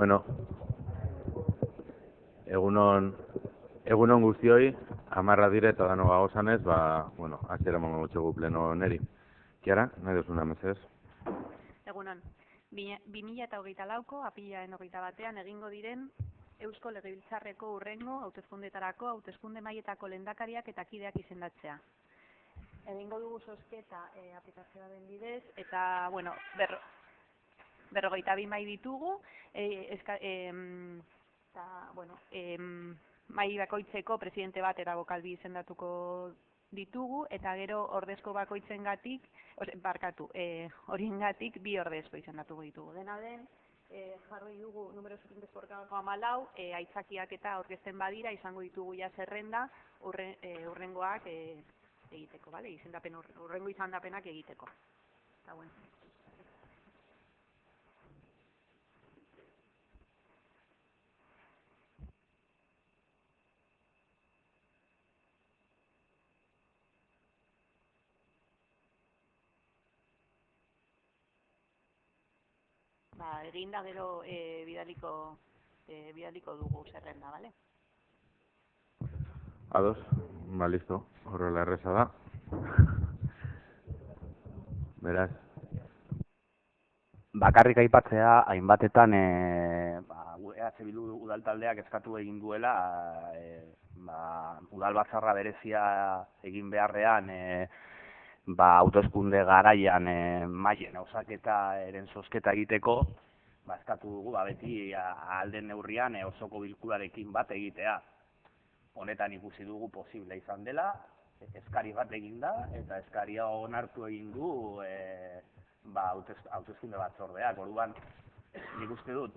Bueno, egunon guztioi, 10 dire eta dano gagozanez, bueno, atzera emango txegu pleno neri. Kiara, nahi duzuna mesedez? Egunon, 2024ko apirilaren 21 egingo diren Eusko Legebiltzarreko hurrengo hauteskundeetarako hauteskunde mailetako lehendakariak eta kideak izendatzea. Egingo dugu zozketa aplikazioaren bidez eta, bueno, 52 mahai ditugu, mahai bakoitzeko presidente bat eta bokalbi izendatuko ditugu, eta gero ordezko bakoitzengatik, horiengatik 2 ordezko izendatuko ditugu. Dena den, jarri dugu numero suficientes por cada 14, aitzakiak eta aurkezten badira izango ditugu ja zerrenda hurrengoak egiteko, bale? Hurrengo izendapenak egiteko. Eta bueno. Eginda gero bidaliko dugu zerrenda, bale? Ados, listo, horrela erreza da. Beraz. Bakarrik aipatzea, hainbatetan EH Bildu udaltaldeak eskatu egin duela, udalbatzarra berezia egin beharrean, hauteskunde garaian maien osaketa eren zozketa egiteko, eskatu dugu beti ahal den neurrian osoko bilkurarekin bat egitea. Honetan ikusi dugu posible izan dela, eskari bat egin da, eta eskaria onartu egin du hauteskunde batzordeak. Orduan, nik uste dut,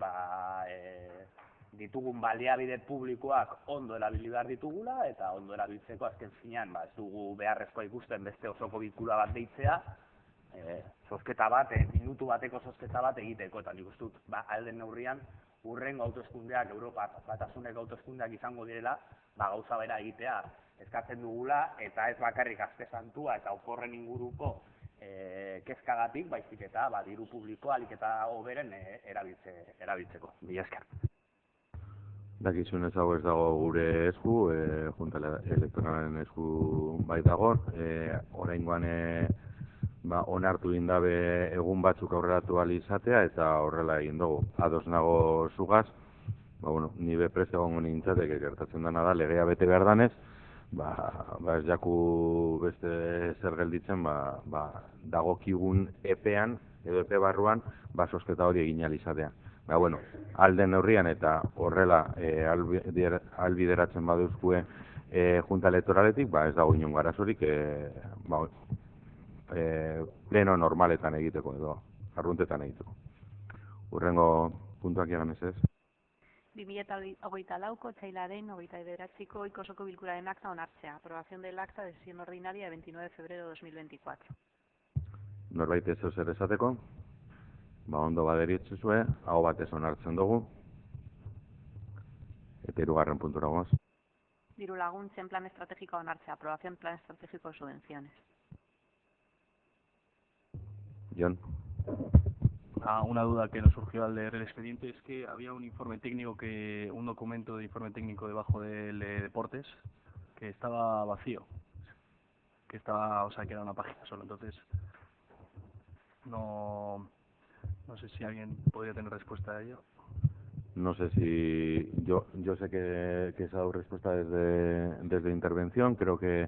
ditugun baliabide publikoak ondo erabili behar ditugula, eta ondo erabiltzeko azken finean ez dugu beharrezkoa ikusten beste osoko bilkura bat deitzea, zozketa bat, minutu bateko zozketa bat egiteko, eta nik uste dut, alden neurrian, hurrengo hauteskundeak, Europa Batasuneko hauteskundeak izango direla, gauza bera egitea eskatzen dugula, eta ez bakarrik Aste Santua eta oporren inguruko kezkagatik, baizik eta diru publikoa ahalik eta hoberen erabiltzeko. Mila esker. Dakizun ez dago gure esku, junta elektoralen esku bai dago, oraingoan onartu indabe egun batzuk aurreratu ahal izatea, eta horrela egin dugu. Ados nago zugaz, ni beprez egongo nintzateke gertatzen dena da, legea bete behar danez, ez jaku beste zer gelditzen, dagokigun epean, edo epe barruan, zozketa hori egin ahal izatea. Alden neurrian eta horrela albideratzen baduzkue junta elektoraletik, ez dago inongo arazorik pleno normaletan egiteko edo arruntetan egiteko. Hurrengo puntuak egan ez ez? 2024ko otsailaren 29ko ikosoko bilkuraren akta onartzea. Aprobación del acta de sesión ordinaria de 29 de febrero de 2024. Norbait ez zer esateko? Ondo baderitzuzue, hau batez onartzen dugu. Eta 3. puntura goaz. Diru laguntzen plan estrategikoa onartzea. Aprobación plan estratégico de subvenciones. Jon. Una duda que nos surgió al leer el expediente es que había un informe técnico, un documento de informe técnico debajo del deportes que estaba vacío, que era una página solo. Entonces no sé si alguien podría tener respuesta a ello. No sé si yo sé que se ha dado respuesta desde intervención. Creo que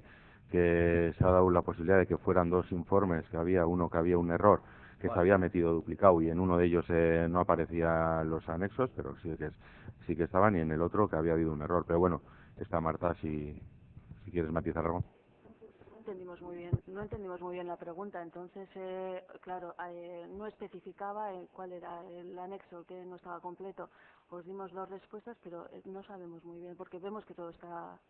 se ha dado la posibilidad de que fueran 2 informes, que había uno que había un error, que se había metido duplicado, y en uno de ellos no aparecían los anexos, pero sí que estaban, y en el otro que había habido un error. Pero bueno, está Marta, si quieres matizar algo. No entendimos muy bien la pregunta. Entonces, claro, no especificaba cuál era el anexo, que no estaba completo. Os dimos 2 respuestas, pero no sabemos muy bien, porque vemos que todo está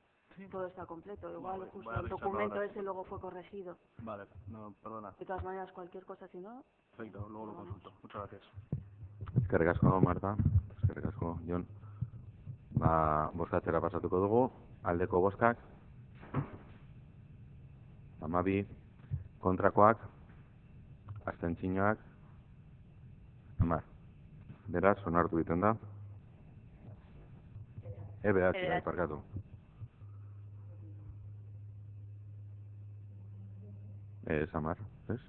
completo. Igual el documento ese luego fue corregido. Vale, no, perdona. De todas maneras, cualquier cosa, si no... Perfecto, luego lo consulto. Muchas gracias. Eskerrik asko, Marta. Eskerrik asko, Jon. Bozkatzera pasatuko dugu. Aldeko bozkak. 12. Kontrakoak. Abstentzioak. 10. Beraz, onartu egiten da. EBH, bai, parkatu. Samar, ez?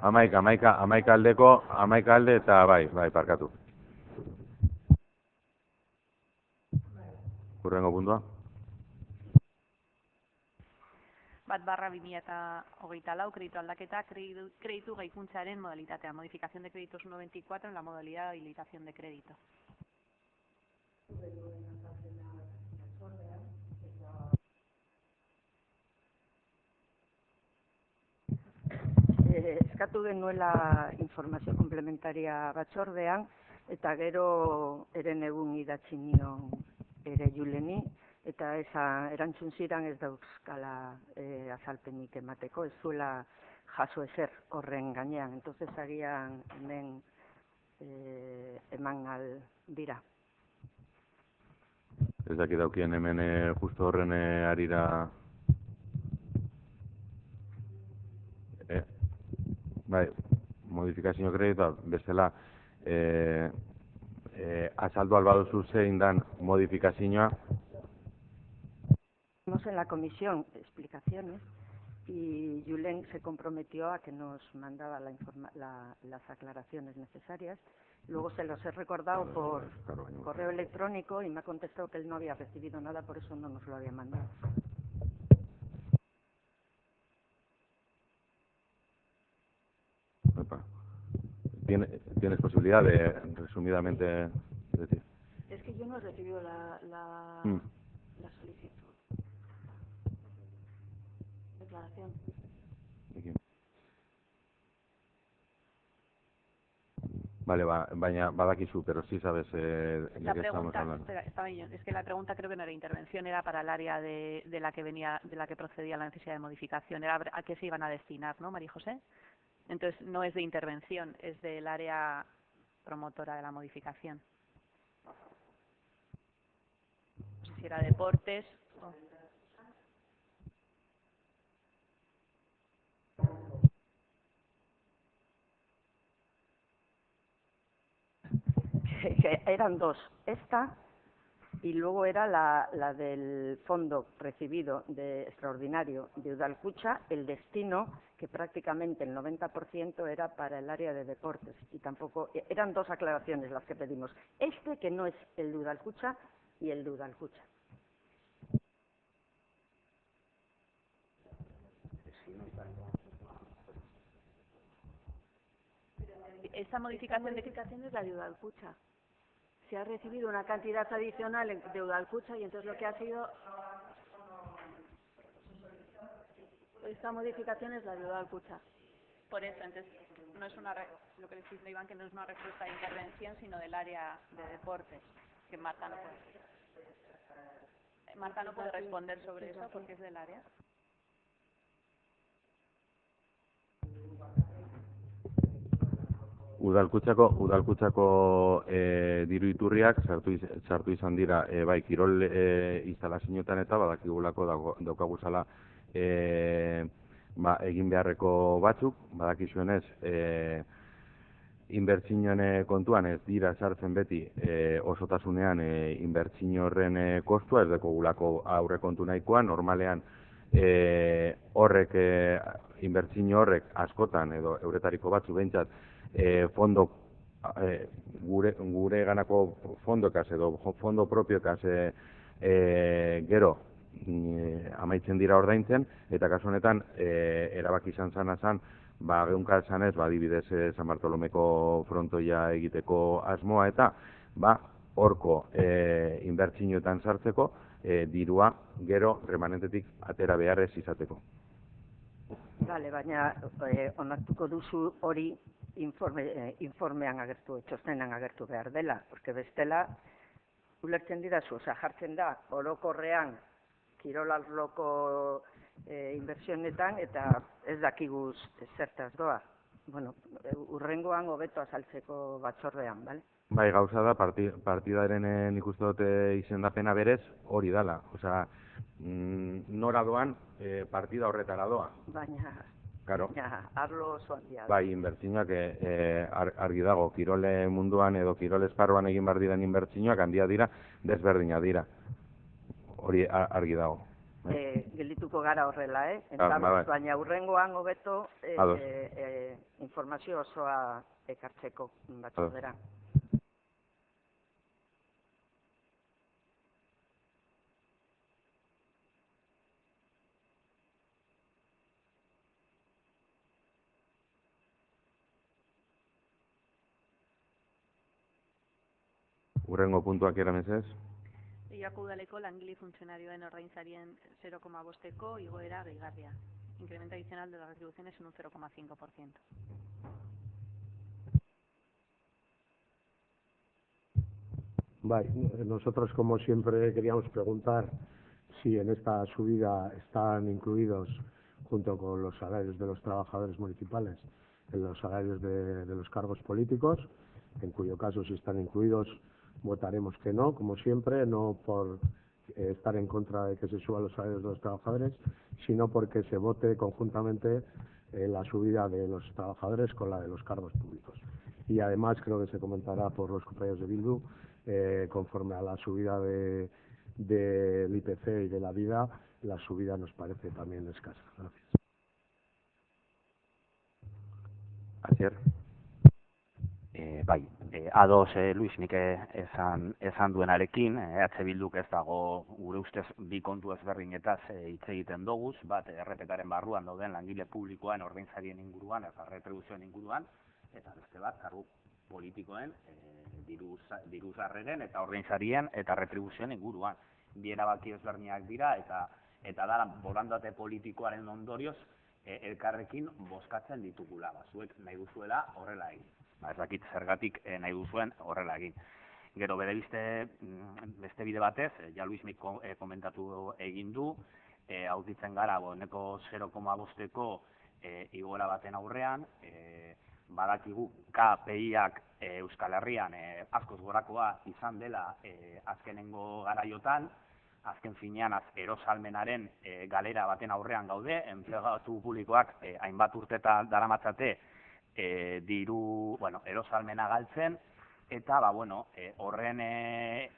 11 aldeko, 11 alde eta bai, parkatu. Hurrengo puntua. 1/2024, kreditu aldaketa, kreditu gaikuntzaren modalitatea, modificación de créditos 1.24 en la modalidad de habilitación de crédito. Eskatu genuela informazio komplementaria batzordean, eta gero eren egun idatzi nion ere Juleni, eta erantzun zidan ez dauzkala azalpenik emateko, ez zuela jaso ezer horren gainean, entonces agian hemen eman al dira. Ez dakit daukien hemen justo horren arira... Bai, modifikazio kreditua, bestela, azaldu albaduzu zein dan modifikazioa. En la comisión explicaciones y Julen se comprometió a que nos mandaba las aclaraciones necesarias. Luego se los he recordado por correo electrónico y me ha contestado que él no había recibido nada, por eso no nos lo había mandado. ¿Tienes posibilidad de, resumidamente, decir? Es que yo no he recibido la solicitud. Declaración. Vale, baina badakizu, pero sí sabes de qué estamos hablando. Es que la pregunta creo que no era intervención, era para el área de la que procedía la necesidad de modificación, era a qué se iban a destinar, ¿no, María José? Entonces no es de intervención, es del área promotora de la modificación. No sé si era deportes o... Eran dos, esta y luego era la del fondo recibido de extraordinario de Udalkutxa, el destino que prácticamente el 90% era para el área de deportes y tampoco, eran dos aclaraciones las que pedimos, este que no es el de Udalkutxa y el de Udalkutxa. Esa modificación es la de Udalkutxa. Se ha recibido una cantidad adicional de Udalkutxa y entonces lo que ha sido... Esta modificación es la de Udalkutxa. Por eso, entonces, no es lo que decís, Iván, que no es una respuesta de intervención, sino del área de deportes, que Marta no puede responder sobre eso porque es del área. Udalkutxako diru iturriak sartu izan dira bai kirol instalazioetan eta badakigulako daukaguzala egin beharreko batzuk, badakizuenez inbertsioen kontuan ez dira sartzen beti osotasunean inbertsio horren kostua, ez dekogulako aurrekontu nahikoa, normalean horrek inbertsio horrek askotan edo euretariko batzu behintzat fondo gure ganako fondokaz edo fondo propiokaz gero amaitzen dira ordaintzen, eta kasu honetan erabaki izan zan geunka esanez, adibidez San Bartolomeko frontoia egiteko asmoa eta horko inbertsioetan sartzeko dirua gero remanentetik atera behar ez izateko. Bale, baina onartuko duzu hori informean agertu, txostenan agertu behar dela, porque bestela ulertzen didazu, jartzen da orokorrean kirolarloko inbertsionetan eta ez dakiguz zertaz doa. Bueno, urrengoan hobeto azaltzeko batzordean, bale? Bai, gauza da, partidaren nik uste dut izendapena berez hori dala. Osea, nora doan partida horretara doa. Baina Claro. Arlo oso handia. Bai, inbertsioak argi dago, kirole munduan edo kirole esparruan egin behar diren inbertsioak handia dira, desberdina dira. Hori argi dago. Geldituko gara horrela, Bai. Baina hurrengoan hobeto Ados. informazio osoa ekartzeko batzordera. Hurrengo puntuak eramezez. Leioako udaleko langile funtzionarioen ordainsarien 0,5eko igoera gehigarria. Incremento adicional de las retribuciones en un 0,5%. Vale, nosotros como siempre queríamos preguntar si en esta subida están incluidos, junto con los salarios de los trabajadores municipales, en los salarios de los cargos políticos, en cuyo caso si están incluidos votaremos que no, como siempre, no por estar en contra de que se suban los salarios de los trabajadores, sino porque se vote conjuntamente la subida de los trabajadores con la de los cargos públicos. Y además creo que se comentará por los compañeros de Bildu, conforme a la subida del IPC y de la vida, la subida nos parece también escasa. Gracias. Asier. Bai, ados Luis nik esan duenarekin, Bilduk ez dago gure ustez bi kontu ezberdinetaz hitz egiten doguz, bat errepetaren barruan dauden langile publikoen ordainsarien inguruan, eta retribuzioen inguruan, eta beste bat, kargu politikoen diru sarreren eta ordainsarien eta retribuzioen inguruan. Bi erabaki ezberdinak dira eta da borondate politikoaren ondorioz elkarrekin bozkatzen ditugula. Zuek nahi duzuela horrela egin. Ez dakit zergatik nahi duzuen horrela egin. Gero beste bide batez, ja Luismik komentatu egin du, aurkitzen gara neko 0,5eko igoera baten aurrean, badakigu KPIak Euskal Herrian askoz gorakoa izan dela azkenengo garaiotan, azken finean erosalmenaren galera baten aurrean gaude, enplegatu publikoak hainbat urtetan daramatzate erosalmena galtzen, eta horren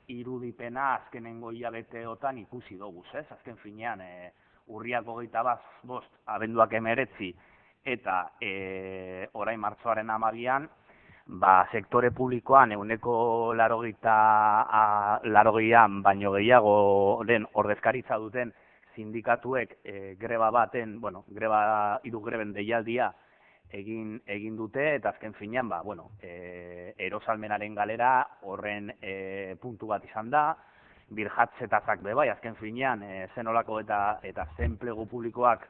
irudipena azkenengo hilabeteotan ikusi dugu, azken finean urriak 25, abenduak 19, eta orain martxoaren 12, sektore publikoan ehuneko 80 baino gehiagoren ordezkaritza duten sindikatuek hiru greben deialdia egin dute, eta azken finean erosalmenaren galera horren puntu bat izan da, birjatzetazak bebai, azken finean zenolako eta zenplegu publikoak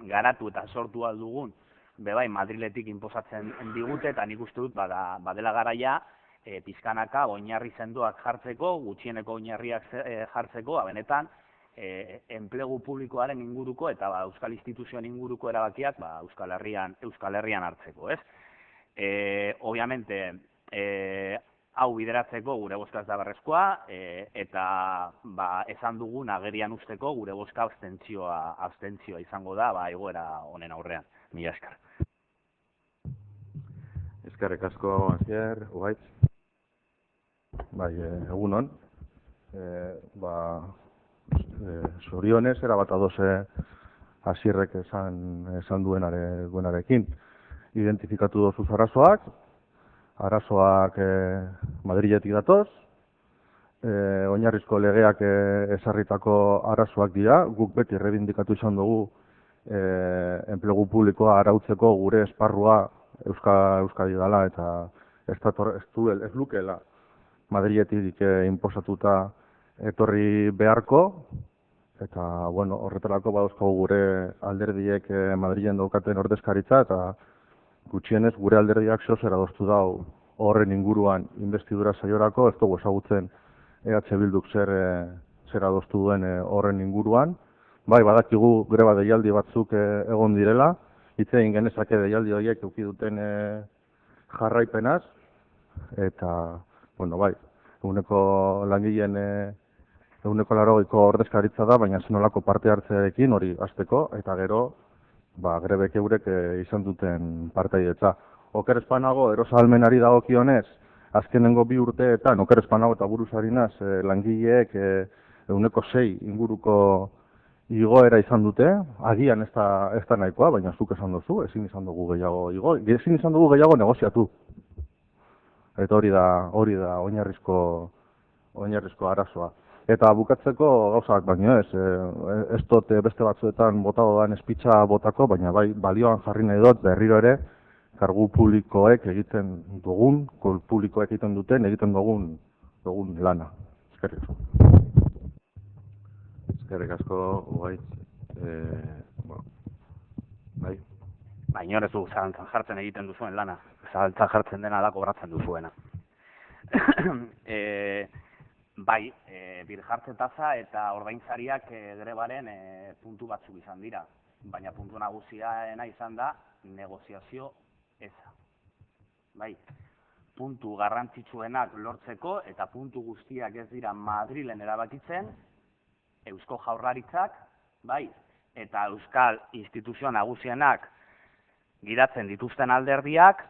garatu eta sortu aldugun, bebai Madriletik inposatzen digute, eta nik uste dut badela garaia pizkanaka oinarri sendoak jartzeko, gutxieneko oinarriak jartzeko, benetan enplegu publikoaren inguruko eta euskal instituzioen inguruko erabakiak Euskal Herrian hartzeko, ez? Obviamente, hau bideratzeko gure bozka ez da berrezkoa, eta esan dugun agerian usteko gure bozka abstentzioa izango da egoera honen aurrean. Mila esker. Eskerrik asko, Asier, Ugaitz. Bai, egunon. Sorionez, erabat ados Asierrek esan duenarekin. Identifikatu dozuz arazoak Madriletik datoz, oinarrizko legeak ezarritako arazoak dira, guk beti errebindikatu izan dugu enplegu publikoa arautzeko gure esparrua Euskadi dela, eta ez lukela Madriletik inposatuta etorri beharko, eta horretarako badauzkagu gure alderdiek Madrilen daukaten ordezkaritza, eta gutxienez gure alderdiak zer adostu dau horren inguruan investidura saiorako, ez dugu ezagutzen Bilduk zer adostu duen horren inguruan. Bai, badakigu greba deialdi batzuk egon direla, hitz egin genezake deialdi horiek eduki duten jarraipenaz, eta, ehuneko langileen 80ko ordezkaritza da, baina zenolako parte hartzearekin hori hasteko, eta gero grebek eurek izan duten partaidetza. Oker espanago, erosahalmenari dagokionez, azkenengo 2 urteetan, oker espanago eta buruzarinaz, langileek 6% inguruko igoera izan dute, agian ez da nahikoa, baina zuk esan duzu, ezin izan dugu gehiago negoziatu. Eta hori da oinarrizko arazoa. Eta bukatzeko gauzak baino ez dut beste batzuetan botadoan espitza botako, baina bai balioan jarri nahi dut berriro ere, kargu publikoek egiten dugun lana. Eskerrik asko. Eskerrik asko, Ugaitz. Bai. Inor ez du zalantzan jartzen egiten duzuen lana. Zalantzan jartzen dena da kobratzen duzuena. Bai, birjartze tasa eta ordainsariak grebaren puntu batzuk izan dira. Baina puntu nagusiena izan da negoziazio eza. Bai, puntu garrantzitsuenak lortzeko eta puntu guztiak ez dira Madrilen erabakitzen, Eusko Jaurlaritzak, bai, eta euskal instituzio nagusienak gidatzen dituzten alderdiak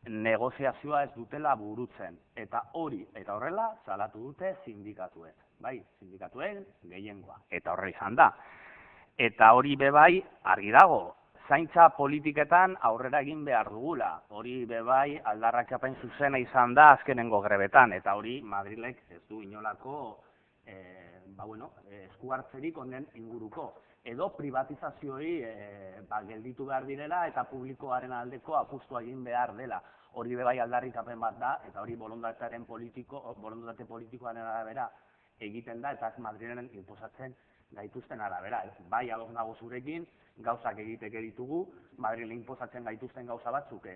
negoziazioa ez dutela burutzen. Eta horrela salatu dute sindikatuek. Bai, sindikatuen gehiengoa. Eta horre izan da. Eta hori bebai argi dago. Zaintza politiketan aurrera egin behar dugula. Hori bebai aldarrakapen zuzena izan da azkenengo grebetan. Eta hori Madrilek ez du inolako esku hartzerik honen inguruko. Edo privatizazioei gelditu behar direla eta publikoaren aldeko apustua egin behar dela. Hori bebai aldarrikapen bat da, eta hori borondate politikoaren arabera egiten da, eta Madrilen inposatzen gaituzten arabera. Bai, ados nago zurekin, gauzak egiteke ditugu, Madrilen inposatzen gaituzten gauza batzuk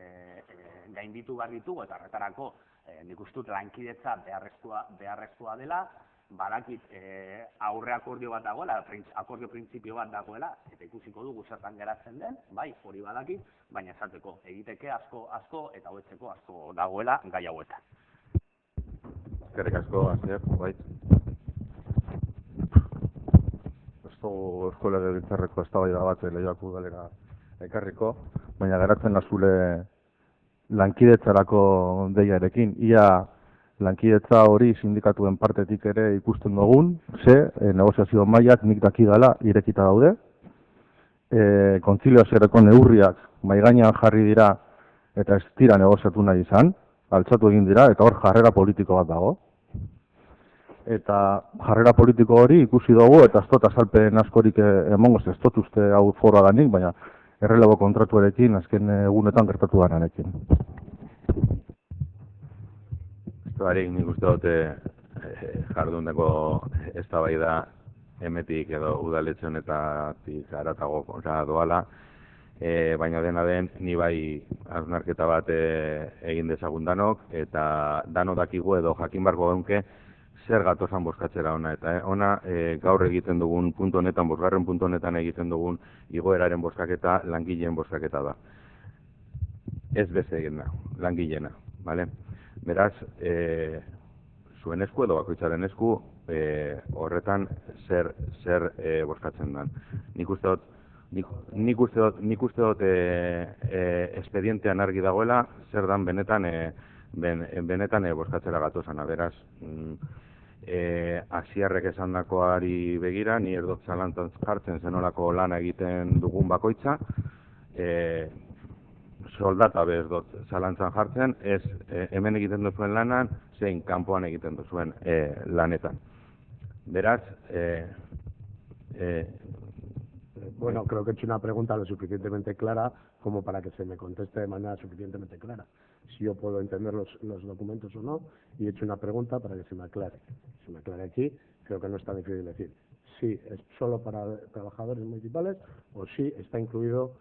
gainditu behar ditugu, eta horretarako nik uste dut lankidetza beharrezkoa dela, badakit aurre akordio bat dagoela, akordio printzipio bat dagoela, eta ikusiko dugu zertan geratzen den, bai, hori badakit, baina esateko egiteke asko eta hobetzeko asko dagoela gai hauetan. Eskerrik asko, Asier, bai. Eusko Legebiltzarreko eztabaida bat Leioako udalera ekarriko, baina geratzen da zure lankidetzarako deiarekin. Ia lankidetza hori sindikatuen partetik ere ikusten dugun, negoziazio mailak nik dakidala irekita daude. Kontziliaziorako neurriak mahai gainean jarri dira eta ez dira negoziatu nahi izan, altzatu egin dira eta hor jarrera politiko bat dago. Eta jarrera politiko hori ikusi dugu eta ez dut azalpen askorik emongoz, ez dut uste hau foroa danik, baina errelebo kontratuarekin azken egunetan gertatu danarekin. Barik, nik uste dute jarduneko eztabaida emetik edo udaletxe honetatik haratago doala, baina dena den, ni bai hausnarketa bat egin dezagun danok, eta dano dakigu edo jakin barko geunke zer gatozan bozkatzera ona, eta ona gaur egiten dugun puntu honetan, bosgarren puntu honetan egiten dugun igoeraren bozkaketa langileen bozkaketa da. Ez bezegena, langileena, bale? Beraz, zuen esku edo bakoitzaren esku horretan zer bozkatzen den. Nik uste dut espedientean argi dagoela zer dan benetan bozkatzera gatozana. Beraz, Asiarrek esandakoari begira, ni ez dut zalantzan jartzen zenolako lana egiten dugun bakoitza, soldata bez dut zalantzan jartzen, ez hemen egiten duzuen lanan, zein kanpoan egiten duzuen lanetan. Beraz, bueno, creo que he hecho una pregunta lo suficientemente clara como para que se me conteste de manera suficientemente clara. Si yo puedo entender los documentos o no, y he hecho una pregunta para que se me aclare. Se me aclare aquí, creo que no es tan difícil decir si es solo para trabajadores municipales o si está incluido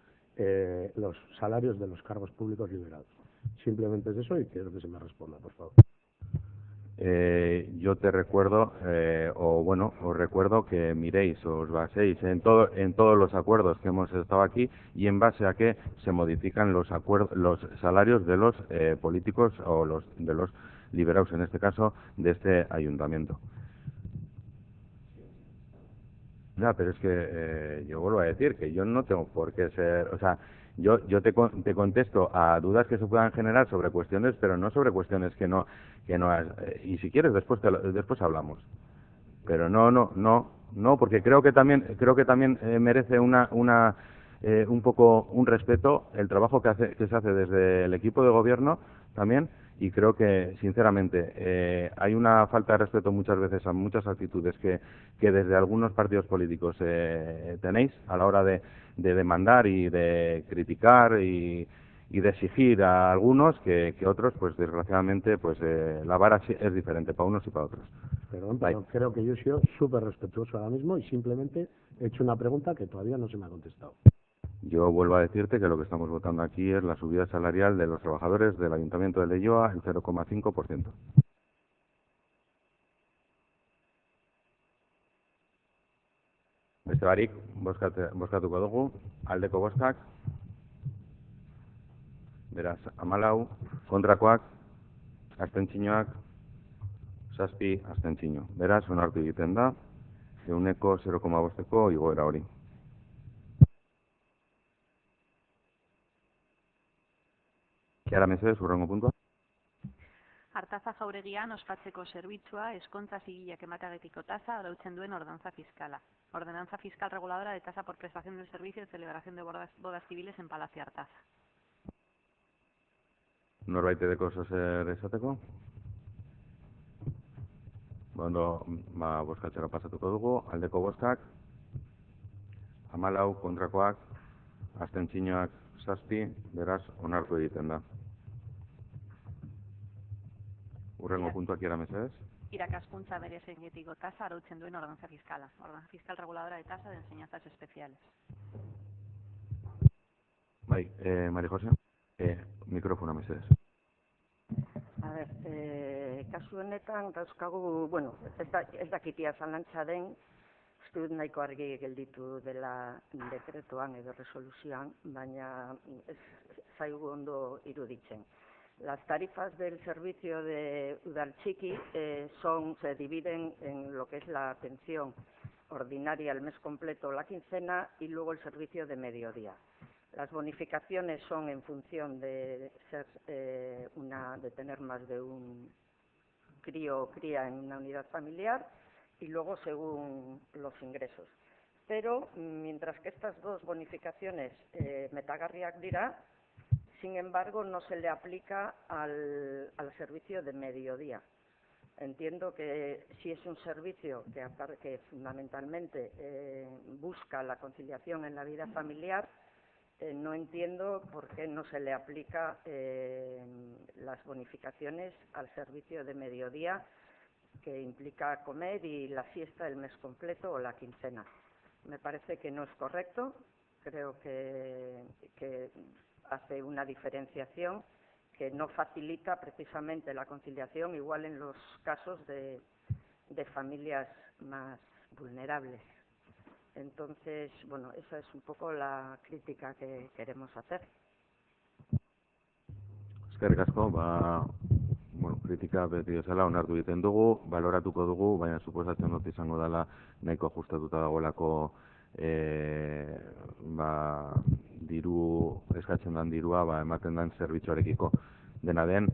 los salarios de los cargos públicos liberados. Simplemente es eso y quiero que se me responda, por favor. Yo te recuerdo, os recuerdo que miréis, os baséis en todos los acuerdos que hemos estado aquí y en base a que se modifican los salarios de los políticos o de los liberados, en este caso, de este ayuntamiento. Ya, pero es que yo vuelvo a decir que yo no tengo por qué ser, o sea, yo te contesto a dudas que se puedan generar sobre cuestiones, pero no sobre cuestiones que no has, y si quieres después hablamos. Pero no, porque creo que también merece un poco un respeto el trabajo que se hace desde el equipo de gobierno también, y creo que sinceramente hay una falta de respeto muchas veces a muchas actitudes que desde algunos partidos políticos tenéis a la hora de demandar y de criticar y de exigir a algunos que otros, pues desgraciadamente, pues la vara es diferente para unos y para otros. Perdón, pero creo que yo he sido súper respetuoso ahora mismo y simplemente he hecho una pregunta que todavía no se me ha contestado. Yo vuelvo a decirte que lo que estamos votando aquí es la subida salarial de los trabajadores del Ayuntamiento de Leioa, el 0,5%. Beste barik, bozkatuko dugu, aldeko bozkak, beraz, 14, kontrakoak, abstentzioak, 7 abstentzio. Beraz, onartu egiten da, 0,5ko igoera hori. Kiara mesedez, hurrengo puntua. Artaza jauregian ospatzeko zerbitzua eskontza zigileak emateagitiko tasa arautzen duen ordenanza fiskala. Ordenanza fiscal reguladora de tasa por prestación del servicio de celebración de bodas civiles en Palacio Artaza. Norbait edeko zer esateko? Bueno, bozkatzera pasatuko dugu, aldeko bozkak, 14, kontrakoak, abstentzioak 7, beraz, onartu egiten da. Hurrengo puntuak Kiara mesedez. Irakaskuntza bereziengetiko tasa arautzen duen ordenanza fiskala. Ordenanza fiscal reguladora de tasa de enseñanzas especiales. Bai, Mari Jose, mikrofona mesedez. A ver, kasu honetan dauzkagu, bueno, ez dakitia zalantza den, uste dut nahiko argi gelditu dela dekretuan edo resoluzioan, baina ez zaigu ondo iruditzen. Las tarifas del servicio de Udaltxiki se dividen en lo que es la atención ordinaria el mes completo o la quincena y luego el servicio de mediodía. Las bonificaciones son en función de ser de tener más de un crío o cría en una unidad familiar y luego según los ingresos. Pero mientras que estas dos bonificaciones metagarriak dira, sin embargo no se le aplica al servicio de mediodía. Entiendo que si es un servicio que fundamentalmente busca la conciliación en la vida familiar, no entiendo por qué no se le aplica las bonificaciones al servicio de mediodía, que implica comer y la siesta del mes completo o la quincena. Me parece que no es correcto, creo que hace una diferenciación que no facilita precisamente la conciliación, igual en los casos de familias más vulnerables. Entonces, bueno, esa es un poco la crítica que queremos hacer. Eskerrik asko, kritika beti bezala onartu egiten dugu, baloratuko dugu, baina suposatzen dut izango dela nahiko ajustatuta dagoelako diru, eskatzen den dirua, ematen den zerbitzuarekiko. Dena den,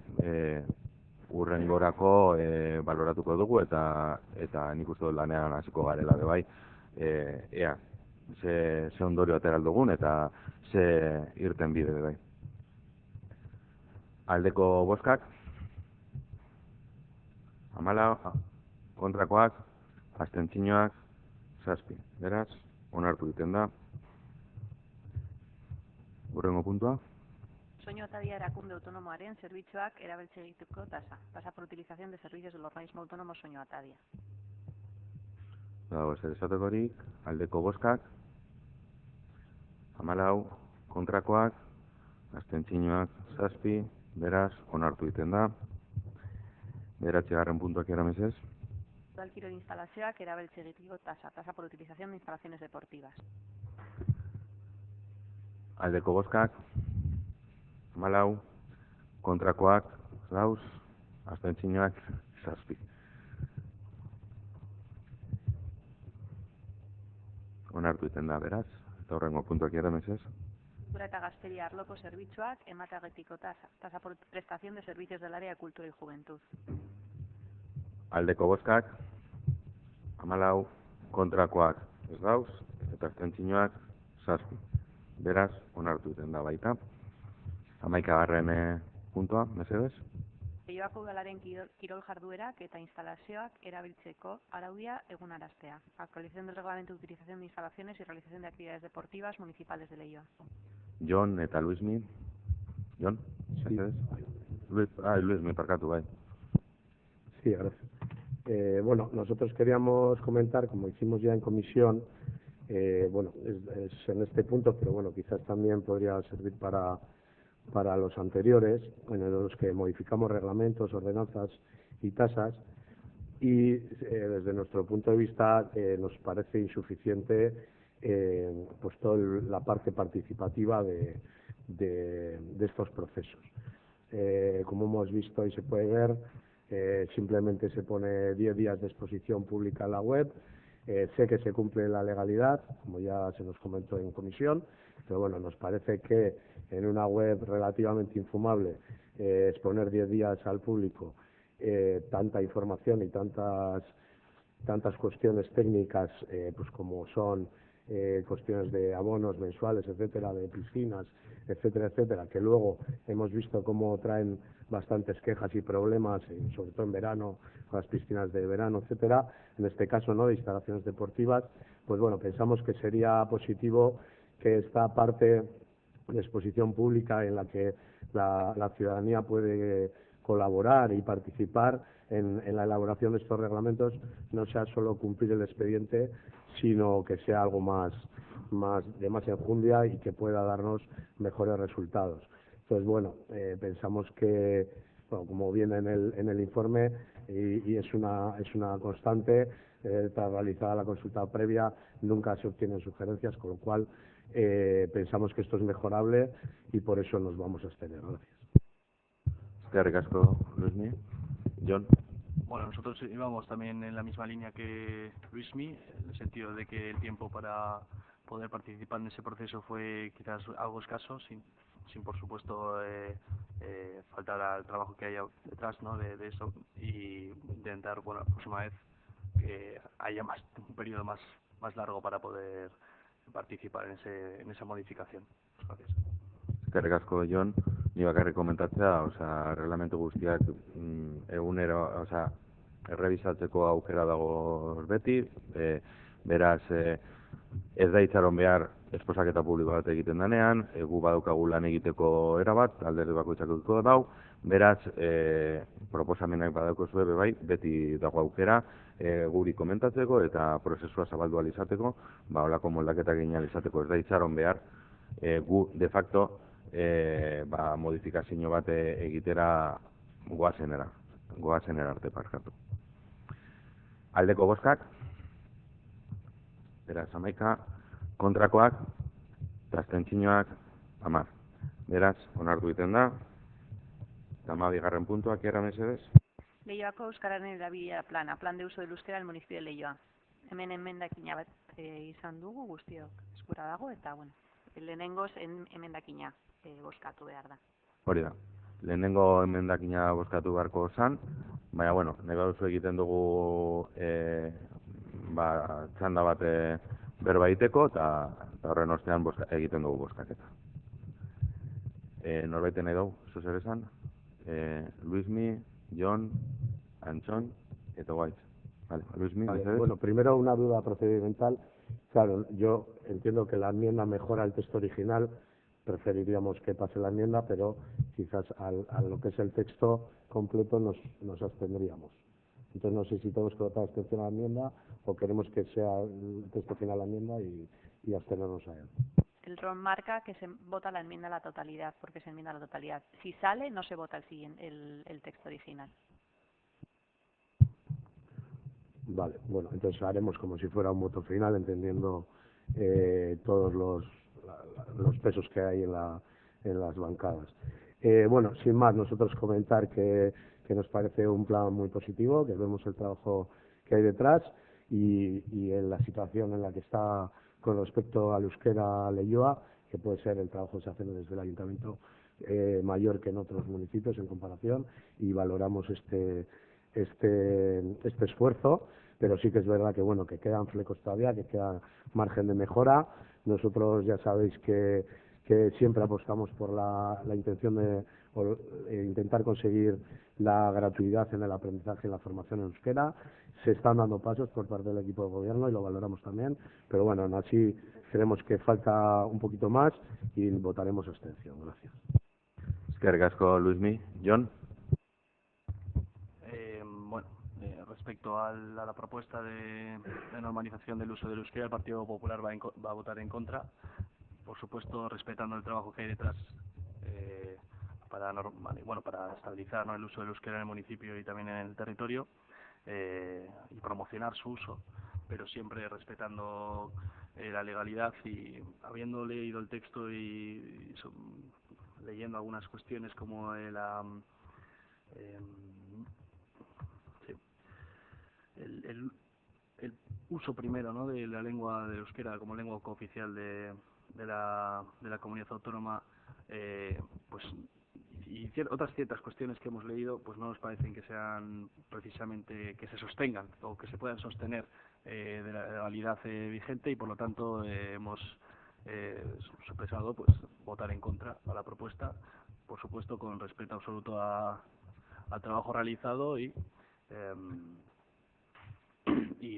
hurrengorako baloratuko dugu eta nik uste dut lanean hasiko garela bai. Ea, ze ondorio atera dugun eta ze irten bide bai. Aldeko bozkak, 14, kontrakoak, abstentzioak 7. Beraz, onartu egiten da. Hurrengo puntua. Soinu Atadia erakunde autonomoaren zerbitzuak erabiltze egiteko tasa por utilización de servicios del organismo autónomo Soinu Atadia. Dago ezer esatekorik, aldeko bozkak, 14, kontrakoak, abstentzioak 7, beraz, onartu egiten da. 9. puntuak Kiara mesedez. Udalkirol instalazioak erabiltze egiteko tasa por utilización de instalaciones deportivas. Aldeko bozkak, 14, kontrakoak 4, abstentzioak 7. onartu egiten da, beraz, eta horrengo puntuak ere mesez. Kultura eta gazteria arloko zerbitzuak emateagitiko tasa por prestación de servicios del área de cultura y juventud. Aldeko bozkak, 14, kontrakoak ez dauz, eta abstentzioak 7. Beraz, onartu egiten da baita. 11. puntua, mesedez. Leioako udalaren kirol jarduerak eta instalazioak erabiltzeko araudia egunaraztea. Actualización del reglamento de utilización de instalaciones y realización de actividades deportivas municipales de Leioa. Jon eta Luismi. Jon, mesedez. Luismi, parkatu, bai. Sí, gracias. Bueno, nosotros queríamos comentar, como hicimos ya en comisión, bueno, es en este punto, pero bueno, quizás también podría servir para los anteriores, en los que modificamos reglamentos, ordenanzas y tasas, y desde nuestro punto de vista nos parece insuficiente pues toda la parte participativa de estos procesos. Como hemos visto y se puede ver, simplemente se pone 10 días de exposición pública en la web. Sé que se cumple la legalidad, como ya se nos comentó en comisión, pero bueno, nos parece que en una web relativamente infumable exponer 10 días al público tanta información y tantas cuestiones técnicas, pues como son cuestiones de abonos mensuales, etcétera, de piscinas, etcétera, etcétera, que luego hemos visto cómo traen bastantes quejas y problemas, sobre todo en verano, con las piscinas de verano, etcétera, en este caso no de instalaciones deportivas. Pues bueno, pensamos que sería positivo que esta parte de exposición pública en la que la ciudadanía puede colaborar y participar en la elaboración de estos reglamentos no sea solo cumplir el expediente, sino que sea algo de más enjundia y que pueda darnos mejores resultados. Entonces, bueno, pensamos que, bueno, como viene en el informe, y es una constante, tras realizada la consulta previa, nunca se obtienen sugerencias, con lo cual pensamos que esto es mejorable y por eso nos vamos a abstener. Gracias. Eskerrik asko, Luismi. Jon. Bueno, nosotros íbamos también en la misma línea que Luismi, en el sentido de que el tiempo para poder participar en ese proceso fue quizás algo escaso, sin por supuesto faltar al trabajo que haya detrás, ¿no?, de eso, y intentar, bueno, la próxima vez que haya un periodo más largo para poder participar en esa modificación. Gracias. Eskerrik asko, Jon. Ni bakarrik komentatzea, reglamentu guztiak egunero, errebisatzeko aukera dago beti, beraz, ez da itxaron behar esposaketa publiko bat egiten denean, gu badaukagu lan egiteko erabat, alderdi bakoitzak edukiko dau, beraz, proposamenak badauko zuen bai, beti dago aukera, guri komentatzeko eta prozesua zabaldu alizateko, holako moldaketak egin alizateko, ez da itxaron behar, gu de facto modifikazio bat egitera goazenera arte parkatu. Aldeko bozkak, beraz 11, kontrakoak eta abstentzioak 10. Beraz, onartu egiten da. 12. puntuak era mesedez. Leioako euskararen erabilera plana, plan de uso del euskera del municipio de Leioa. Hemen emendakina bat izan dugu guztiok eskura dago eta bueno, lehenengoz emendakina bozkatu behar da. Hori da. Lehenengo emendakina bozkatu beharko zan, baina bueno, nahi baduzu egiten dugu txanda bat berba egiteko eta horren ostean egiten dugu bozkaketa. Norbaiten nahi dugu, zer esan? Luismi, Jon, Antxon eta Guaitz. Vale, Luismi, vale, bueno, primero una duda procedimental. Claro, yo entiendo que la enmienda mejora el texto original, preferiríamos que pase la enmienda, pero quizás a lo que es el texto completo nos abstendríamos. Entonces no sé si tenemos que votar abstención a la enmienda o queremos que sea el texto final la enmienda y abstenernos a él. El RON marca que se vota la enmienda a la totalidad, porque se enmienda a la totalidad. Si sale, no se vota el texto original. Vale, bueno, entonces haremos como si fuera un voto final, entendiendo todos los pesos que hay en las bancadas. Bueno, sin más, nosotros comentar que nos parece un plan muy positivo, que vemos el trabajo que hay detrás y en la situación en la que está con respecto al euskera Leioa, que puede ser el trabajo que se hace desde el ayuntamiento mayor que en otros municipios en comparación, y valoramos este esfuerzo, pero sí que es verdad que bueno, que quedan flecos todavía, que queda margen de mejora. Nosotros ya sabéis que siempre apostamos por la intención de intentar conseguir la gratuidad en el aprendizaje y la formación en euskera. Se están dando pasos por parte del equipo de gobierno y lo valoramos también, pero bueno, aún así creemos que falta un poquito más y votaremos abstención. Gracias. Eskerrik asko, Luismi. Jon? Bueno, respecto a la propuesta de normalización del uso del euskera, el Partido Popular va a votar en contra, por supuesto respetando el trabajo que hay detrás para estabilizar, ¿no?, el uso del euskera en el municipio y también en el territorio, y promocionar su uso, pero siempre respetando la legalidad. Y habiendo leído el texto y leyendo algunas cuestiones como el uso primero, ¿no?, de la lengua del euskera como lengua cooficial de la comunidad autónoma, pues, y otras ciertas cuestiones que hemos leído, pues no nos parecen que sean precisamente que se sostengan o que se puedan sostener de la legalidad vigente, y por lo tanto hemos expresado pues votar en contra a la propuesta, por supuesto con respeto absoluto al trabajo realizado y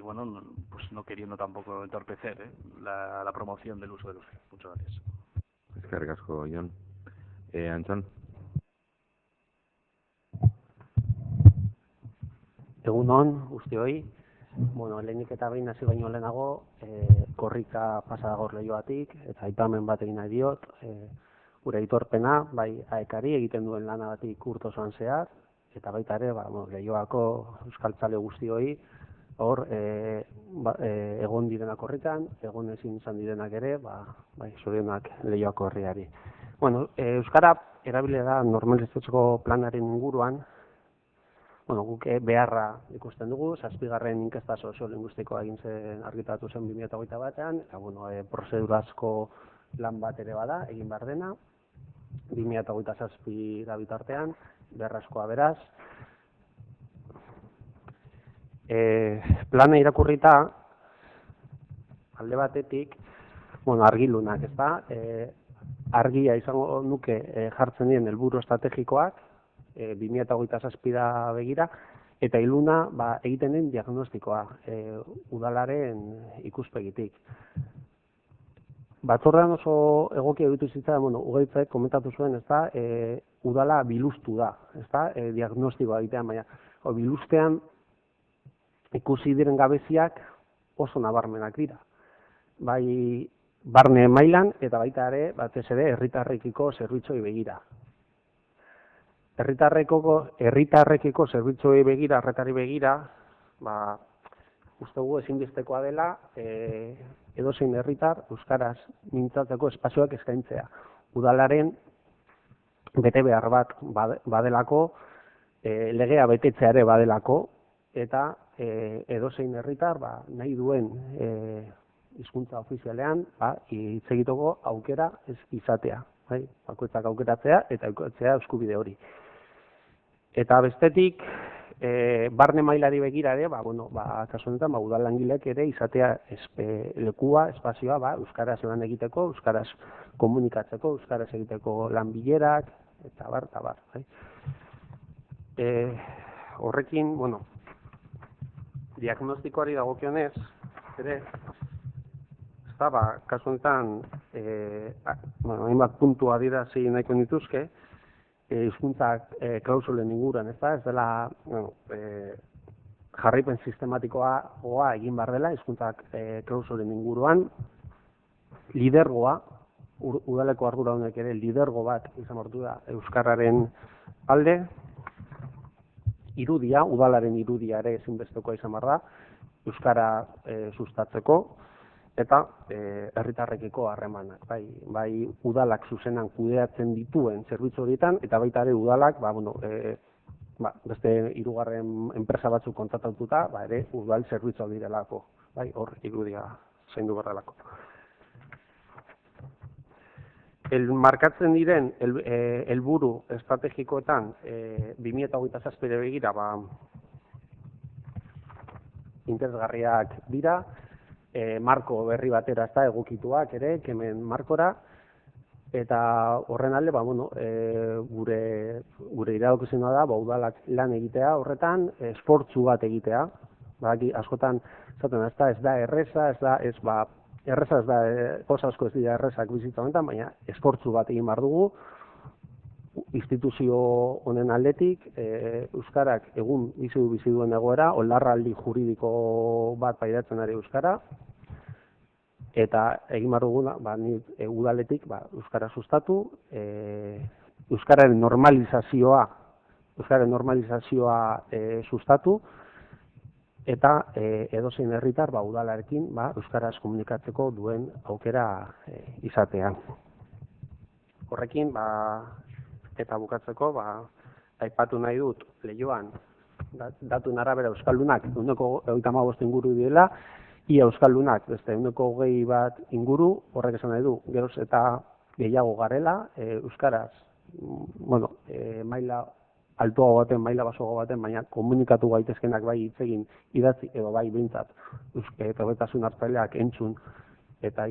bueno, pues no queriendo tampoco entorpecer la promoción del uso de los euskera. Muchas gracias. Eskerrik asko, Jon. Antxon? Egun on, guztioi. Bueno, lehenik eta behin hasi baino lehenago, korrika pasa da gaur Leioatik, eta aipamen bat egin nahi diot, gure aitorpena, bai AEKari egiten duen lanagatik urte osoan zehar, eta baita ere, Leioako euskaltzale guztioi, hor, egon direnak korrikan, egon ezin izan direnak ere, bai, zorionak Leioako herriari. Bueno, euskara erabile da normalizatzeko planaren inguruan. Bueno, guk beharra ikusten dugu, 7. inkesta soziolinguistikoa egin zen, argitaratu zen 2021, eta bueno, prozedurazko lan bat ere bada, egin behar dena, 2027 da bitartean, beharrezkoa beraz. Plana irakurrita, alde batetik, bueno, argilunak, ezta? Argia izango nuke jartzen dien helburu estrategikoak, 2027 begira, eta iluna egiten den diagnostikoa udalaren ikuspegitik. Batzordean oso egokia egitu zitzaidan, bueno, Ugaitzek komentatu zuen, ezta, udala biluztu da, ezta, diagnostikoa egitean, baina bilustean ikusi diren gabeziak oso nabarmenak dira. Bai barne mailan eta baita ere, batez ere, herritarrekiko zerbitzuei begira. Herritarrekiko zerbitzuei begira, arretari begira, uste dugu ezinbestekoa dela edozein herritar euskaraz mintzatzeko espazioak eskaintzea. Udalaren betebehar bat badelako, legea betetzea ere badelako, eta edozein herritar nahi duen hizkuntza ofizialean hitz egiteko aukera ez izatea. Bakoitzak aukeratzea eta aukeratzea eskubide hori. Eta bestetik, barne mailari begira ere, kasu honetan, udal langileek ere izatea lekua, espazioa, euskaraz lan egiteko, euskaraz komunikatzeko, euskaraz egiteko lan bilerak, eta bar. Horrekin, diagnostikoari dagokionez, ere, kasu honetan, hainbat puntu adierazi nahiko nituzke, hizkuntzak klausulen inguruan, ez dela jarraipen sistematikoa egin behar dela, hizkuntzak klausulen inguruan, lidergoa, udaleko arduradunek ere lidergo bat izan behar da euskarraren alde, irudia, udalaren irudia ere ezinbestekoa izan behar da, euskara sustatzeko, eta herritarrekiko harremanak, bai udalak zuzenan kudeatzen dituen zerbitzu horietan, eta baita ere udalak, beste 3. enpresa batzuk kontratatuta, ere udal zerbitzu direlako, hor irudia zaindu beharrelako. markatzen diren helburu estrategikoetan 2027 begira interesgarriak dira, marko berri batera ez da egokituak ere, kemen markora, eta horren alde, gure iradokizena da, udalak lan egitea horretan, esfortzu bat egitea, askotan, ez da erreza, erreza ez da, posa asko ez dira errezak bizitza honetan, baina esfortzu bat egin behar dugu, instituzio honen aldetik, Euskarak egun bizi duen egoera, oldarraldi juridiko bat pairatzen ari Euskara, eta egin behar duguna, udaletik Euskara sustatu, Euskararen normalizazioa sustatu, eta edozein herritar udalarekin Euskaraz komunikatzeko duen aukera izatea. Horrekin, eta bukatzeko, aipatu nahi dut, Leioan, datuen arabera Euskaldunak 135 inguru direla, ia Euskaldunak beste 121 inguru, horrek esan nahi du, geroz eta gehiago garela, Euskaraz, maila altuago baten, maila basoago baten, baina komunikatu gaitezkenak bai hitz egin idatzi edo bai behintzat trebetasun hartzaileak entzun eta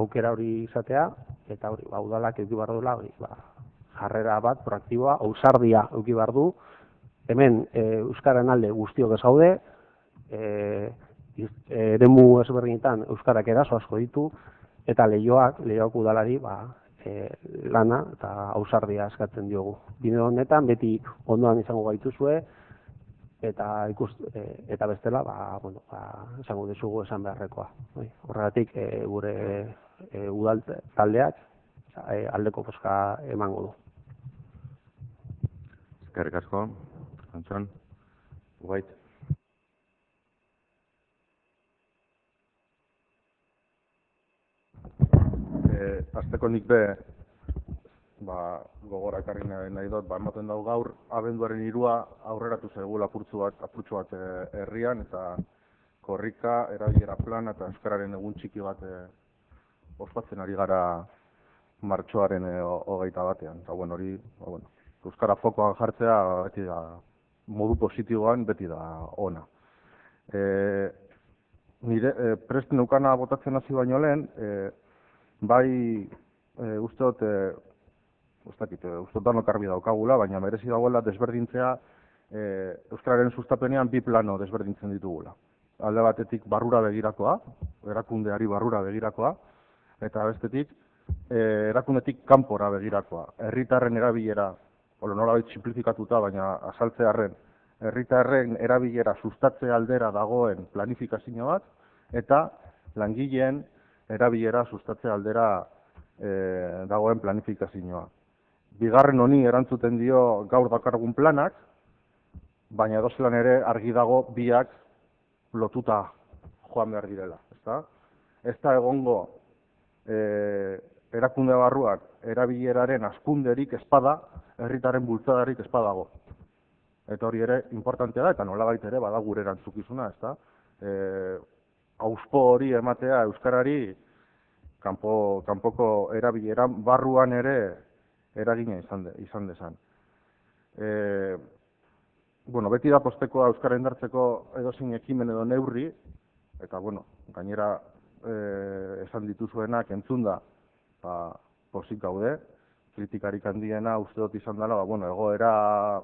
aukera hori izatea, eta hori, udalak eduki behar duela, jarrera bat, proaktiboa, ausardia eduki behar du, hemen Euskaren alde guztiok ez gaude, eremu ezberdinetan Euskarak eraso asko ditu, eta Leioak udalari lana eta ausardia eskatzen diogu. Bide honetan beti ondoan izango gaituzue, eta bestela, esango dizugu esan beharrekoa. Horregatik, gure udal taldeak aldeko bozka emango du. Eskerrik asko, Antxon, White. Azteko nik gogora ekarri nahi dut, ematen dago gaur, abenduaren 3 aurreratu zaigula apurtxo bat herrian, eta korrika, erabilera plana eta euskararen egun txiki bat ospatzen ari gara martxoaren 21. Eta hori, euskara fokoan jartzea beti da, modu positiboan beti da ona. Nire prest neukana botatzen hasi baino lehen, uste dut danok argi daukagula, baina merezi dagoela desberdintzea euskararen sustapenean 2 plano desberdintzen ditugula. Alde batetik barrura begirakoa, erakundeari barrura begirakoa, eta bestetik erakundetik kanpora begirakoa. Herritarren erabilera, nolabait sinplifikatuta, baina azaltzearren, herritarren erabilera sustatze aldera dagoen planifikazio bat, eta langileen erabilera sustatze aldera dagoen planifikazioa. Bigarren honi erantzuten dio gaur dakargun planak, baina edozelan ere argi dago biak lotuta joan behar direla. Ez da egongo erakunde barruak erabileraren hazkunderik espada, herritarren bultzadarik espadago. Eta hori ere importantea da, eta nolabait ere bada gure erantzukizuna, hauspo hori ematea euskarari kanpoko erabileran barruan ere eragina izan dezan. Beti da postekoa euskara indartzeko edozein ekimen edo neurri, eta gainera esan dituzuenak entzunda, pozik gaude, kritikarik handiena uste dut izan dela, egoera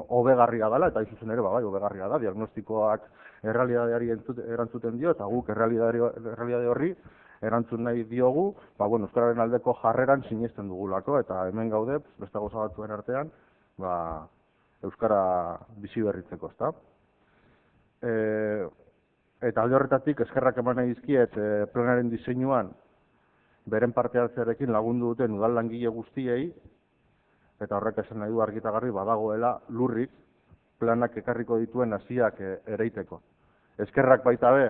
hobegarria dela, eta izuzen ere, hobegarria da, diagnostikoak errealidadeari erantzuten dio, eta guk errealidade horri erantzun nahi diogu, euskararen aldeko jarreran sinesten dugulako, eta hemen gaude, beste gauza batzuen artean, euskara bizi berritzeko, ezta? Eta alde horretatik eskerrak eman nahi dizkiet planaren diseinuan beren parte hartzearekin lagundu duten udal langile guztiei, eta horrek esan nahi du argitagarri badagoela lurrik planak ekarriko dituen hasiak ereiteko. Eskerrak baita be,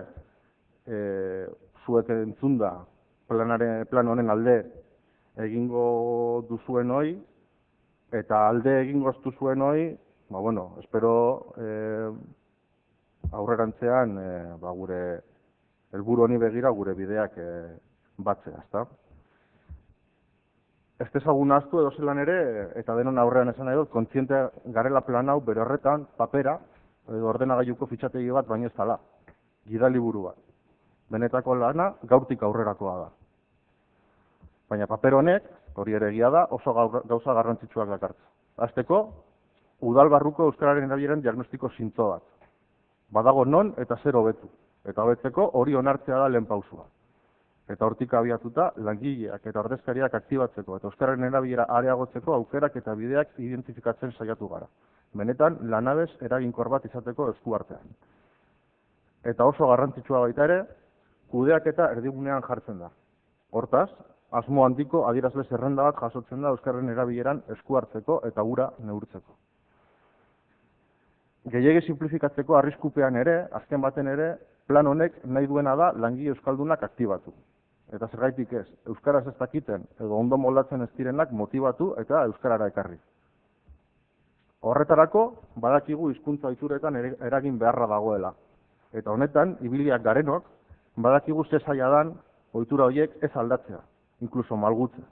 zuek entzunda plan honen alde egingo duzuen hoi, eta alde egingo ez duzuen hoi, espero aurrerantzean gure helburu honi begira gure bideak batzea, ezta? ez dezagun ahaztu edo zelan ere, eta denon aurrean esan nahi dut, kontziente garela plan hau bere horretan, papera, edo ordenagailuko fitxategi bat baino ez dala, gidaliburu bat. Benetako lana gaurtik aurrerakoa da. Baina paper honek, hori ere egia da, oso gauza garrantzitsuak dakartza. Hasteko, udal barruko euskararen erabileren diagnostiko zintzo bat. Badago non eta zer hobetu. Eta hobetzeko hori onartzea da lehen pausua. Eta hortik abiatuta, langileak eta ordezkariak aktibatzeko eta euskararen erabilera areagotzeko aukerak eta bideak identifikatzen saiatu gara. Benetan, lanabez eraginkor bat izateko eskuartean. Eta oso garrantzitsua baita ere, kudeak eta erdigunean jartzen da. Hortaz, asmo handiko adierazle zerrenda bat jasotzen da euskararen erabileran esku hartzeko eta gura neurtzeko. Gehiegi simplifikatzeko arriskupean ere, azken baten ere, plan honek nahi duena da langile euskaldunak aktibatu. Eta zergaitik ez, euskaraz ez dakiten edo ondo moldatzen ez direnak motibatu eta euskarara ekarri. Horretarako, badakigu hizkuntza ohituretan eragin beharra dagoela. Eta honetan, ibiliak garenok, badakigu ze zaila dan ohitura horiek ez aldatzea, inkluso malgutzea.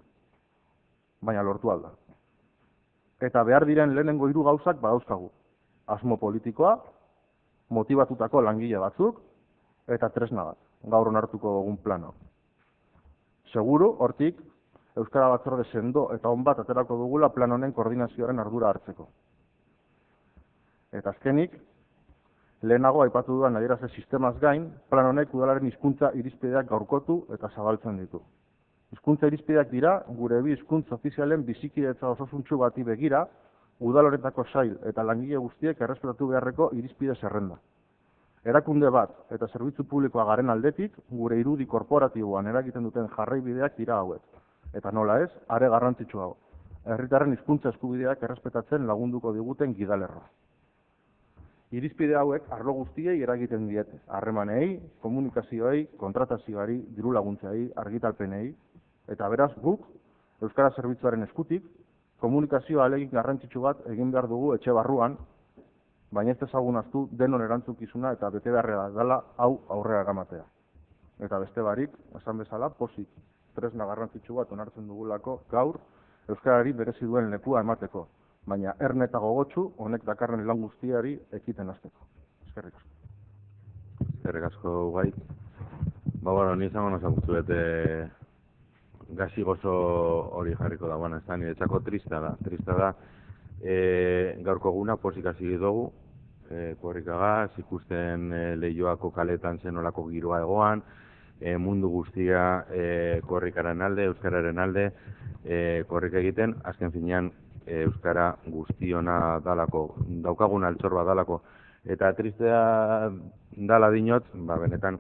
Baina lortu alda. Eta behar diren lehenengo 3 gauzak badauzkagu. Asmo politikoa, motibatutako langile batzuk, eta tresna bat, gaur onartuko dugun plano. Seguru, hortik, Euskara Batzorde sendo eta on bat aterako dugula plan honen koordinazioaren ardura hartzeko. Eta azkenik, lehenago aipatu dudan adierazle sistemaz gain, plan honek udalaren hizkuntza irizpideak gaurkotu eta zabaltzen ditu. Hizkuntza irizpideak dira, gure bi hizkuntza ofizialen bizikidetza osasuntsu bati begira, udal horretako sail eta langile guztiek errespetatu beharreko irizpide zerrenda. Erakunde bat eta zerbitzu publikoa garen aldetik, gure irudi korporatiboan eragiten duten jarraibideak dira hauek. Eta nola ez, are garrantzitsuago. Herritarren hizkuntza eskubideak errespetatzen lagunduko diguten gidalerra. Irizpide hauek arlo guztiei eragiten diete. Harremanei, komunikazioei, kontratazioari, diru laguntzei, argitalpenei. Eta beraz guk, Euskara Zerbitzuaren eskutik, komunikazioa ahalegin garrantzitsu bat egin behar dugu etxe barruan, baina ez dezagun ahaztu denon erantzukizuna eta bete beharra dela hau aurrera eramatea. Eta beste barik, esan bezala, pozik tresna garrantzitsu bat onartzen dugulako gaur euskarari berezi duen lekua emateko, baina erne eta gogotsu honek dakarren lan guztiari ekiten hasteko. Eskerrik asko. Eskerrik asko, Ugait. Bueno, ni izango nazagutzu bete gazi gozo hori jarriko da, ez da, niretzako trista da. Gaurko guna pozik hasi dugu, korrikagaz, ikusten Leioako kaletan zenolako giroa egoan, mundu guztia korrikaren alde, euskararen alde, korrika egiten, azken finean euskara guztiona dalako, daukagun altxor bat dalako, eta tristea dala dinot, benetan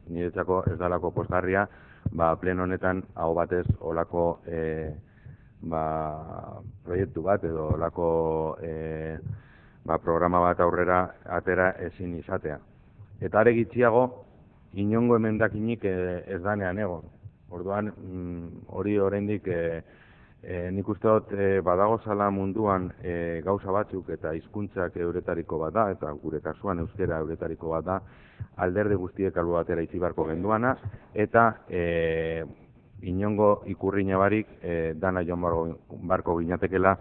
niretzako ez dalako pozgarria, plen honetan hau batez olako proiektu bat edo olako programa bat aurrera atera ezin izatea. Eta are gitxiago, inongo emendakinik ez danean egon. Orduan, hori oraindik nik uste dut badagozala munduan gauza batzuk eta hizkuntzak euretariko bat da, eta gure kasuan euskera euretariko bat da, alderdi guztiek albo batera itzi beharko genduana, eta inongo ikurrina barik dana joan barko ginatekela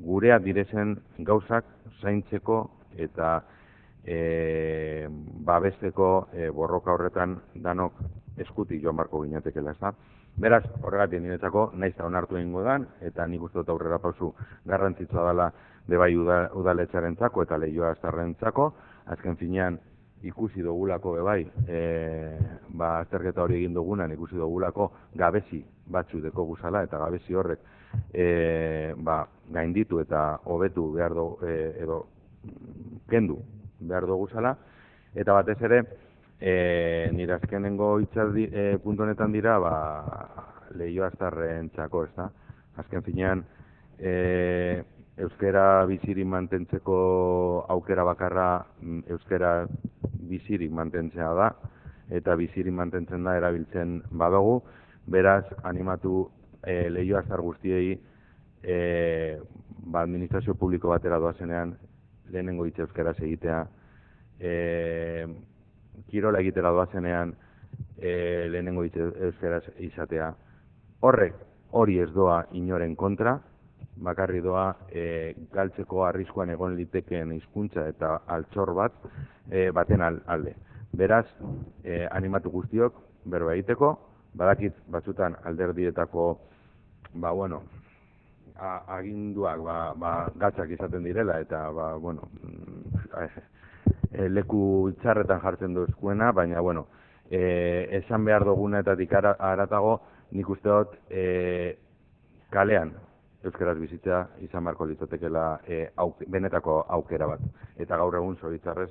gurea direzen gauzak zaintzeko eta babesteko borroka horretan danok eskutik joan barko ginatekela, ez da? Beraz, horregatik niretzako nahiz eta onartu egingo dan, eta nik uste dut aurrera pausu garrantzitsua dela bebai udaletxarentzako eta Leioa Aztarrentzako, azken finean ikusi dugulako bebai, azterketa hori egin dugunan ikusi dugulako gabezi batzu deko guzala, eta gabezi horrek gainditu eta hobetu behar dugu, edo kendu behar dugu guzala, eta batez ere, nire azkenengo hitzaldi puntu honetan dira, Leioa Aztarrentzako, ez da? Azken finean, euskera bizirik mantentzeko aukera bakarra euskera bizirik mantentzea da, eta bizirik mantentzen da erabiltzen badugu, beraz, animatu Leioa Aztar guztiei administrazio publiko batera doazenean lehenengo hitz euskaraz egitea, kirola egitera doazenean lehenengo hitz euskaraz izatea, Hori ez doa inoren kontra, bakarri doa galtzeko arriskuan egon litekeen hizkuntza eta altxor baten alde. Beraz, animatu guztiok berba egiteko, badakit batzutan alderdietako aginduak gatzak izaten direla eta leku txarretan jartzen duzkuena, baina esan behar dugunetatik haratago nik uste dut kalean euskaraz bizitzea izan beharko litzatekeela benetako aukera bat. Eta gaur egun zoritxarrez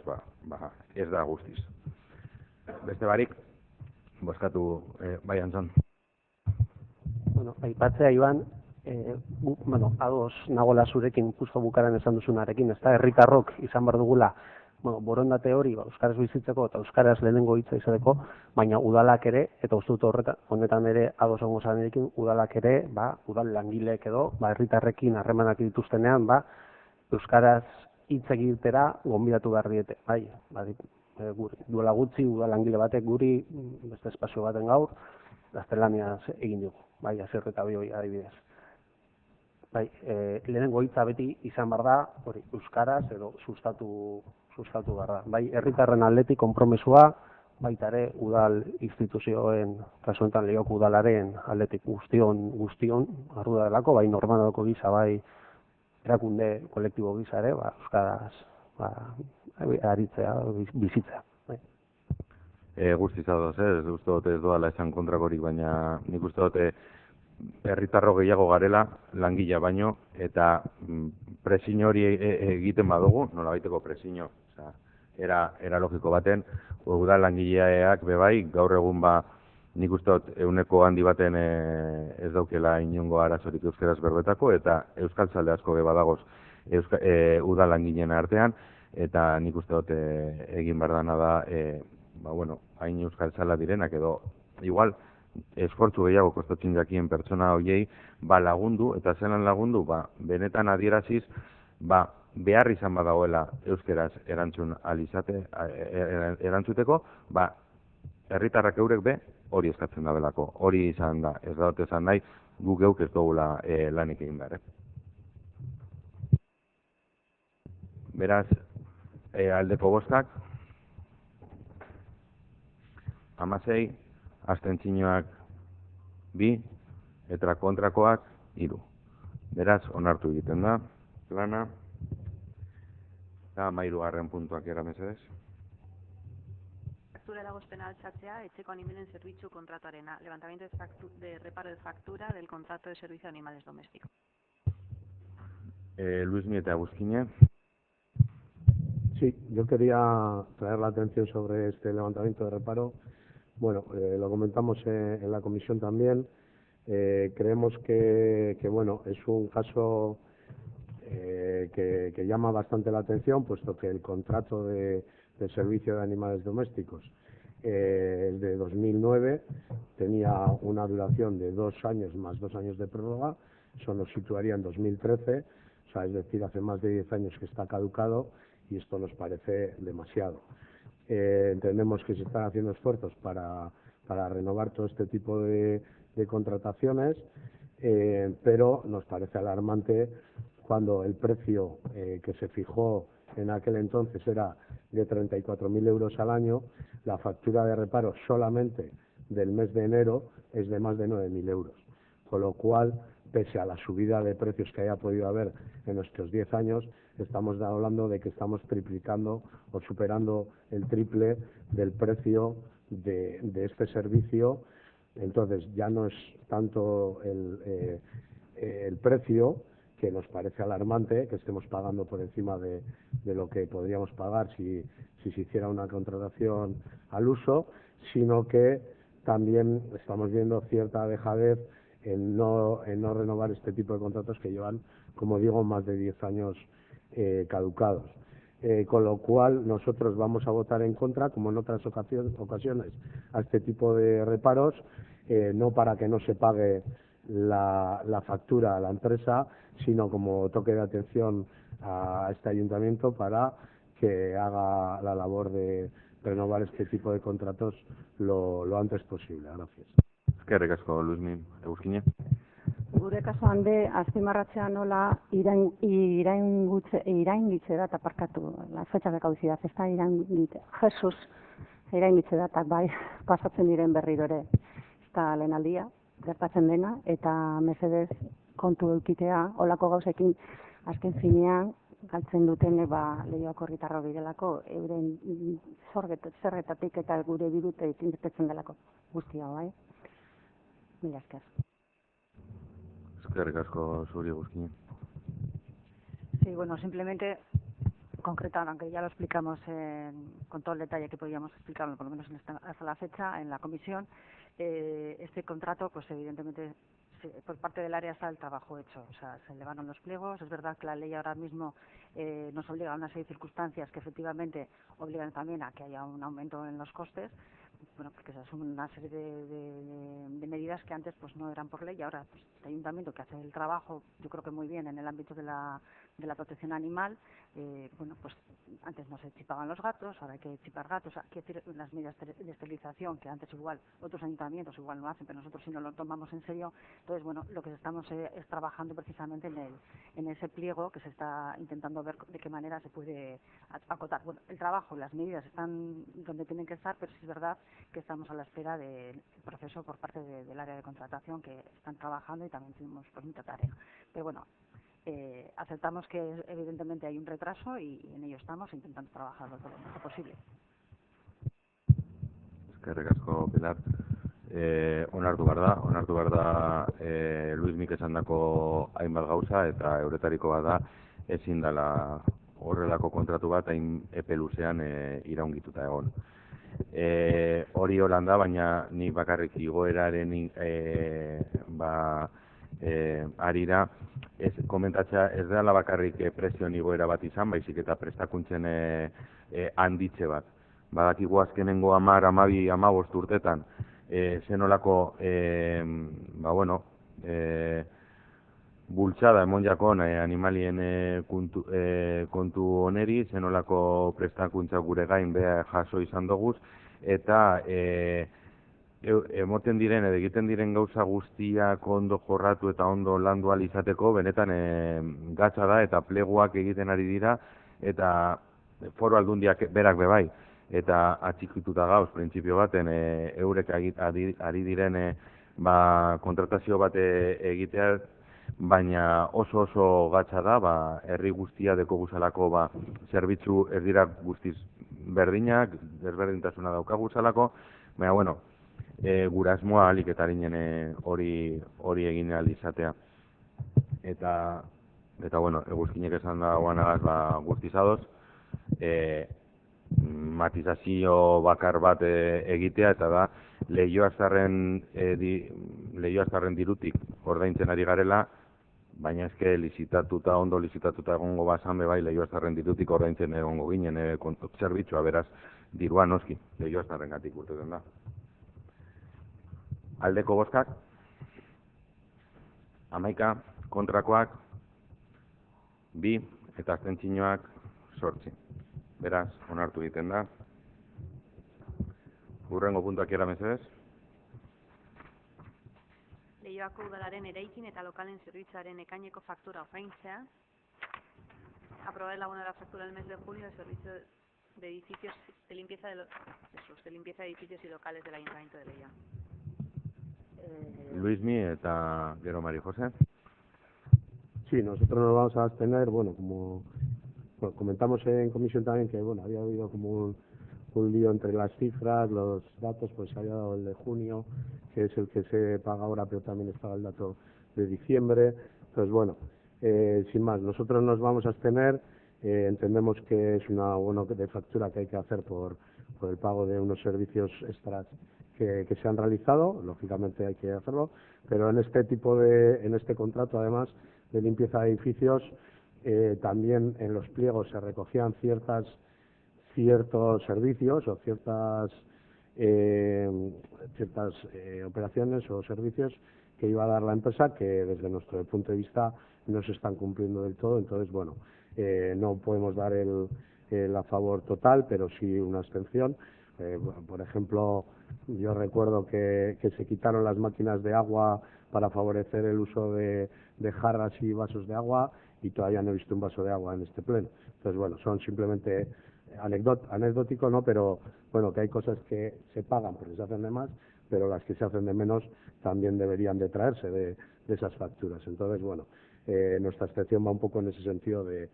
ez da guztiz. Beste barik, bozkatu bai Antzon. Aipatzea, Iban, ados nagola zurekin justo bukaran esan duzunarekin, ez da, herritarrok izan behar dugula borondate hori euskaraz bizitzeko eta euskaraz lehenengo hitza izateko, baina udalak ere, eta uste dut honetan ere ados egongo zarekin, udalak ere, udal langileek edo, herritarrekin harremanak dituztenean, euskaraz hitz egitera gonbidatu behar diete. Duela gutxi udal langile batek guri beste espazio baten gaur, gaztelaniaz egin dugu, Asier eta Bioi adibidez. Lehenengo hitza beti izan behar da, euskaraz edo sustatu behar da. Herritarren aldetik konpromesua, baita ere udal instituzioen, kasu honetan Leioako udalaren aldetik guztion ardura delako, normalako gisa, erakunde kolektibo gisa ere, euskaraz aritzea, bizitzea. Guztiz adoz, ez uste dut ez doala esan kontrakorik, baina nik uste dut herritarro gehiago garela, langila baino, eta presiño hori egiten badugu, nolabaiteko presiño, era logiko baten, udal langileak bebai, gaur egun nik uste dut euneko handi baten ez daukela inongo arazorik euskaraz berbetako, eta euskal zalde asko badagoz udal langileen artean, eta nik uste dut egin behar dana da, hain euskal zala direnak edo, igual, esfortzu gehiago kostatzen jakien pertsona horiei, lagundu, eta zelan lagundu, benetan adieraziz, behar izan badagoela euskeraz erantzuteko, herritarrak eurek hori eskatzen da belako, hori izan da, ez da dut esan nahi, guk geuk ez dugula lanik egin behar. Beraz, aldeko bozkak, 16, abstentzioak 2, eta kontrakoak 3. Beraz, onartu egiten da, plana, eta 13. puntuak era mesedez. Zure eragozpena altxatzea, etxeko animalen zerbitzu kontratuarena, levantamiento de reparo de factura del contrato de servicio de animales domésticos. Luis Miete Agusquine. Sí, yo quería traer la atención sobre este levantamiento de reparo. Lo comentamos en la comisión también. Creemos que es un caso que llama bastante la atención, puesto que el contrato de servicio de animales domésticos, el de 2009, tenía una duración de 2 años más 2 años de prórroga. Eso nos situaría en 2013, es decir, hace más de 10 años que está caducado, y esto nos parece demasiado. Entendemos que se están haciendo esfuerzos para renovar todo este tipo de contrataciones, pero nos parece alarmante cuando el precio que se fijó en aquel entonces era de 34.000 euros al año, la factura de reparo solamente del mes de enero es de más de 9.000 euros, con lo cual, pese a la subida de precios que haya podido haber en estos 10 años, estamos hablando de que estamos triplicando o superando el triple del precio de este servicio. Entonces ya no es tanto el precio, que nos parece alarmante que estemos pagando por encima de lo que podríamos pagar si se hiciera una contratación al uso, sino que también estamos viendo cierta dejadez en no renovar este tipo de contratos que llevan, como digo, más de 10 años caducados. Con lo cual nosotros vamos a votar en contra, como en otras ocasiones, a este tipo de reparos, no para que no se pague la factura a la empresa, sino como toque de atención a este ayuntamiento para que haga la labor de renovar este tipo de contratos lo antes posible. Gracias. Eskerrik asko, Luismi. Eguzkine? Gure kasuan be, azpimarratzea nola iraingitze da, eta parkatu, la fecha de caducidad, ez da iraingitze, Jesus, iraingitze da, eta bai, pasatzen diren berriro ere, ez da lehenaldia, gertatzen dena, eta mesedez kontu eukitea, olako gauzekin, azken finean, galtzen duten Leioako herritarrok direlako, euren zergetatik eta gure birute irtetzen delako guztia, bai? Mila esker. Eskerrik asko zuri, Eguzkine. Sí, bueno, simplemente concretar, aunque ya lo explicamos con todo el detalle que podíamos explicarlo, por lo menos hasta la fecha, en la comisión, este contrato, pues evidentemente, por parte del área está el trabajo hecho, o sea, se elevaron los pliegos. Es verdad que la ley ahora mismo nos obliga a una serie de circunstancias que efectivamente obligan también a que haya un aumento en los costes, bueno, porque se asumen una serie de medidas que antes pues no eran por ley, y ahora pues, el ayuntamiento que hace el trabajo, yo creo que muy bien en el ámbito de la protección animal, bueno, pues antes no se chipaban los gatos, ahora hay que chipar gatos, quiero decir, las medidas de esterilización que antes igual otros ayuntamientos igual no hacen, pero nosotros sí no lo tomamos en serio. Entonces, bueno, lo que estamos es trabajando precisamente en ese pliego que se está intentando ver de qué manera se puede acotar. Bueno, el trabajo, las medidas están donde tienen que estar, pero sí es verdad que estamos a la espera del proceso por parte del área de contratación, que están trabajando y también tenemos pues mucha tarea. Pero bueno, aceptamos que evidentemente hay un retraso y en ello estamos intentando trabajarlo todo lo mejor posible. Eskerrik asko, Pilar. Onartu behar da Luismik esandako hainbat gauza, eta euretariko bat da ezin dela horrelako kontratu bat hain epe luzean iraungituta egon. Hori holan da, baina nik bakarrik igoeraren arira komentatzea ez dela bakarrik prezioen igoera bat izan, baizik eta prestakuntzen handitze bat. Badakigu azkenengo 10, 12, 15 urtetan zenolako bultzada emon jakon animalien kontu oneri, zenolako prestakuntza gure gain beha jaso izan doguz, eta emoten diren edo egiten diren gauza guztiak ondo jorratu eta ondo landu ahal izateko, benetan gatza da eta pleguak egiten ari dira, eta foru aldundiak berak bebai, eta atxikituta gauz, printzipio baten, eurek ari diren kontratazio bat egitea, baina oso gatza da, herri guztia deko guzalako zerbitzu ez dira guztiz berdinak, desberdintasuna daukaguzalako, baina, bueno, gure asmoa alik eta harinen hori egin ahal izatea. Eta, bueno, Eguzkinek esan da guanagaz guztizadoz, matizazio bakar bat egitea, eta da, Leioazarren dirutik ordaintzen ari garela, baina eske ondo lizitatuta egongo bazan bai Leioazarren dirutik ordaintzen egongo ginen zerbitzua, beraz, dirua noski, Leioazarrengatik urteten da. Aldeko bozkak, 11, kontrakoak 2, eta abstentzioak 8. Beraz, onartu egiten da. Hurrengo puntuak era mesedez. Leioako udalaren eraikin eta lokalen zerbitzuaren ekaineko faktura ordaintzea. Aprobar el abono de la factura del mes de junio del servicio de edificios de limpieza de edificios y locales del Ayuntamiento de Leioa. Luismi eta gero Mari José. Sí, nosotros nos vamos a abstener, bueno, como comentamos en comisión también que bueno, había habido como un lío entre las cifras, los datos, pues se había dado el de junio, que es el que se paga ahora, pero también estaba el dato de diciembre. Entonces, bueno, sin más, nosotros nos vamos a abstener, entendemos que es una abono de factura que hay que hacer por el pago de unos servicios extras que se han realizado, lógicamente hay que hacerlo, pero en este contrato, además de limpieza de edificios, también en los pliegos se recogían ciertos servicios o ciertas operaciones o servicios que iba a dar la empresa que desde nuestro punto de vista no se están cumpliendo del todo. Entonces, bueno, no podemos dar el el a favor total, pero sí una abstención. Por ejemplo, yo recuerdo que se quitaron las máquinas de agua para favorecer el uso de jarras y vasos de agua, y todavía no he visto un vaso de agua en este pleno. Entonces, bueno, son simplemente anecdótico, ¿no? Pero bueno, que hay cosas que se pagan porque se hacen de más, pero las que se hacen de menos también deberían de traerse de esas facturas. Entonces, bueno, nuestra abstención va un poco en ese sentido de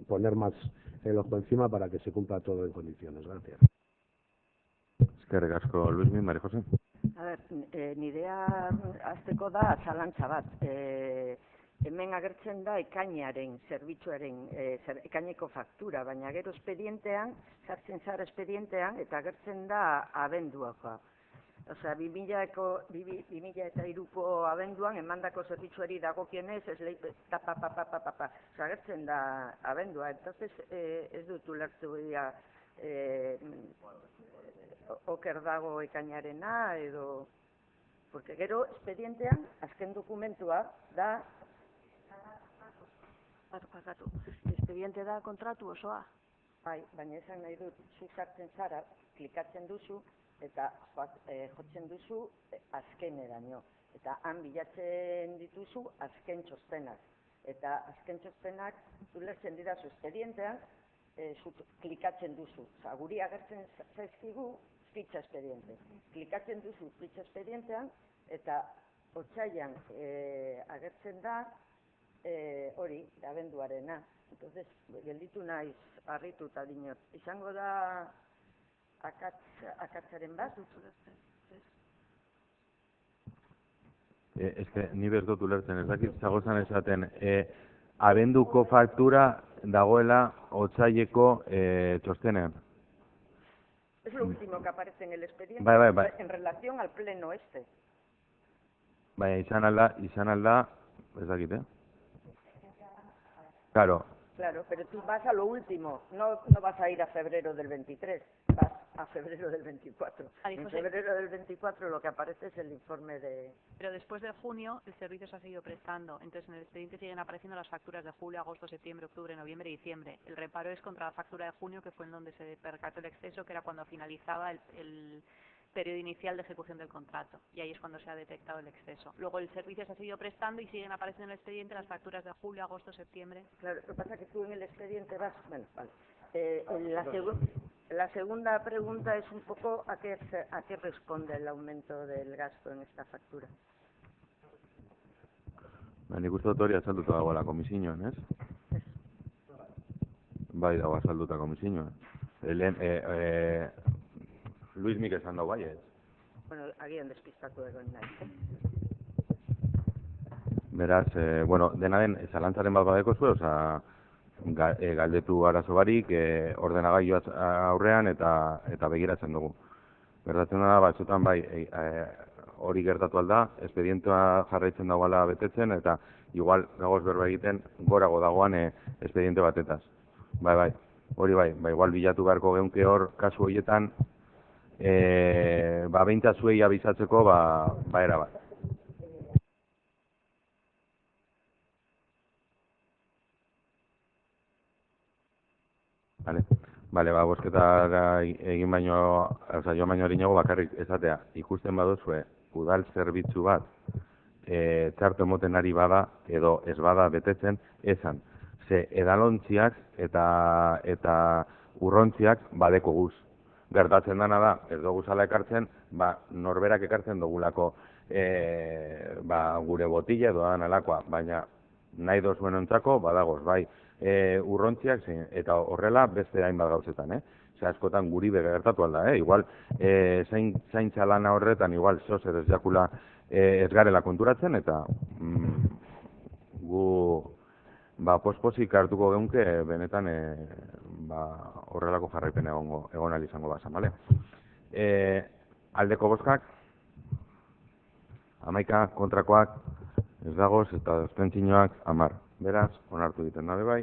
poner más el ojo encima para que se cumpla todo en condiciones. Gracias. Eskerrik asko, Luismi, María José. A ver, nirea hasteko da zalantza bat. Hemen agertzen da ekainaren zerbitzuaren ekaineko faktura, baina gero espedientean, sartzen zara espedientean, eta agertzen da abenduakoa. Osea, 2003ko abenduan emandako zerbitzuari dagokienez, ez lehi Osea, agertzen da abendua. Entonces, ez dut ulertu oker dago ekainarena edo... Porque gero espedientean, azken dokumentua da... Barkatu, espediente da kontratu osoa. Bai, baina esan nahi dut, zu sartzen zara, klikatzen duzu, eta jotzen duzu azkeneraino. Eta han bilatzen dituzu azken txostenak. Eta azken txostenak ulertzen dira zu espedientean, klikatzen duzu. Osa, guri agertzen zaizkigu fitxa espediente. Klikatzen duzu fitxa espedientean, eta otsailean agertzen da hori, abenduarena. Entonces, gelditu naiz harrituta dinot. Izango da akatzaren bat? Ez que ni bez dut ulertzen, ez dakit zagozan esaten, abenduko faktura dagoela otsaileko txostenean. Es lo último que aparece en el expediente Bai. En relación al pleno este. Baina izan alda, ez dakit, Claro. Claro, pero tú vas a lo último, no vas a ir a febrero del 23, vas a febrero del 24. En febrero del 24 lo que aparece es el informe de... Pero después de junio el servicio se ha seguido prestando, entonces en el expediente siguen apareciendo las facturas de julio, agosto, septiembre, octubre, noviembre y diciembre. El reparo es contra la factura de junio, que fue en donde se percató el exceso, que era cuando finalizaba el periodo inicial de ejecución del contrato, y ahí es cuando se ha detectado el exceso. Luego el servicio se ha seguido prestando y siguen apareciendo en el expediente las facturas de julio, agosto, septiembre. Claro, lo que pasa es que tú en el expediente vas... Bueno, vale. La segunda pregunta es un poco a qué responde el aumento del gasto en esta factura. Nik uste dut hori azalduta dagoela komisioan, ez? Bai, dago azalduta komisioan. Luismik esan dago bai, ez? Bueno, agian despistatu egon nahi. Beraz, dena den, zalantzaren bat badeko zuen, galdetu arazo barik, ordenagailu aurrean eta begiratzen dugu. Gertatzen da, batzutan bai, hori gertatu alda, espedientoa jarraitzen dagoela betetzen, eta igual gagoz berba egiten gorago dagoan espediente batetaz. Bai, hori bai, igual bilatu beharko geunke hor kasu horietan, behintzat zuei abizatzeko, era bat. Bale, bozketara egin baino, joan baino harinago bakarrik esatea, ikusten baduzue udal zerbitzu bat txarto emoten ari bada edo ez bada betetzen, esan, ze edalontziak eta urrontziak badeko guz. Gertatzen dana da, ez dugu zala ekartzen, norberak ekartzen dugulako gure botila edo dan alakoa, baina nahi dozuen ontzako badagoz, bai. Urrontziak eta horrela beste hainbat gauzetan, askotan guri gertatu alda, igual zaintza lana horretan, igual zozer ez jakula ez garela konturatzen, eta gu pospozik hartuko geunke benetan horrelako jarraipen egon ahal izango bazan, bale? Aldeko bozkak, 11 kontrakoak ez dagoz, eta abstentzioak 10. Beraz, onartu egiten dabe bai,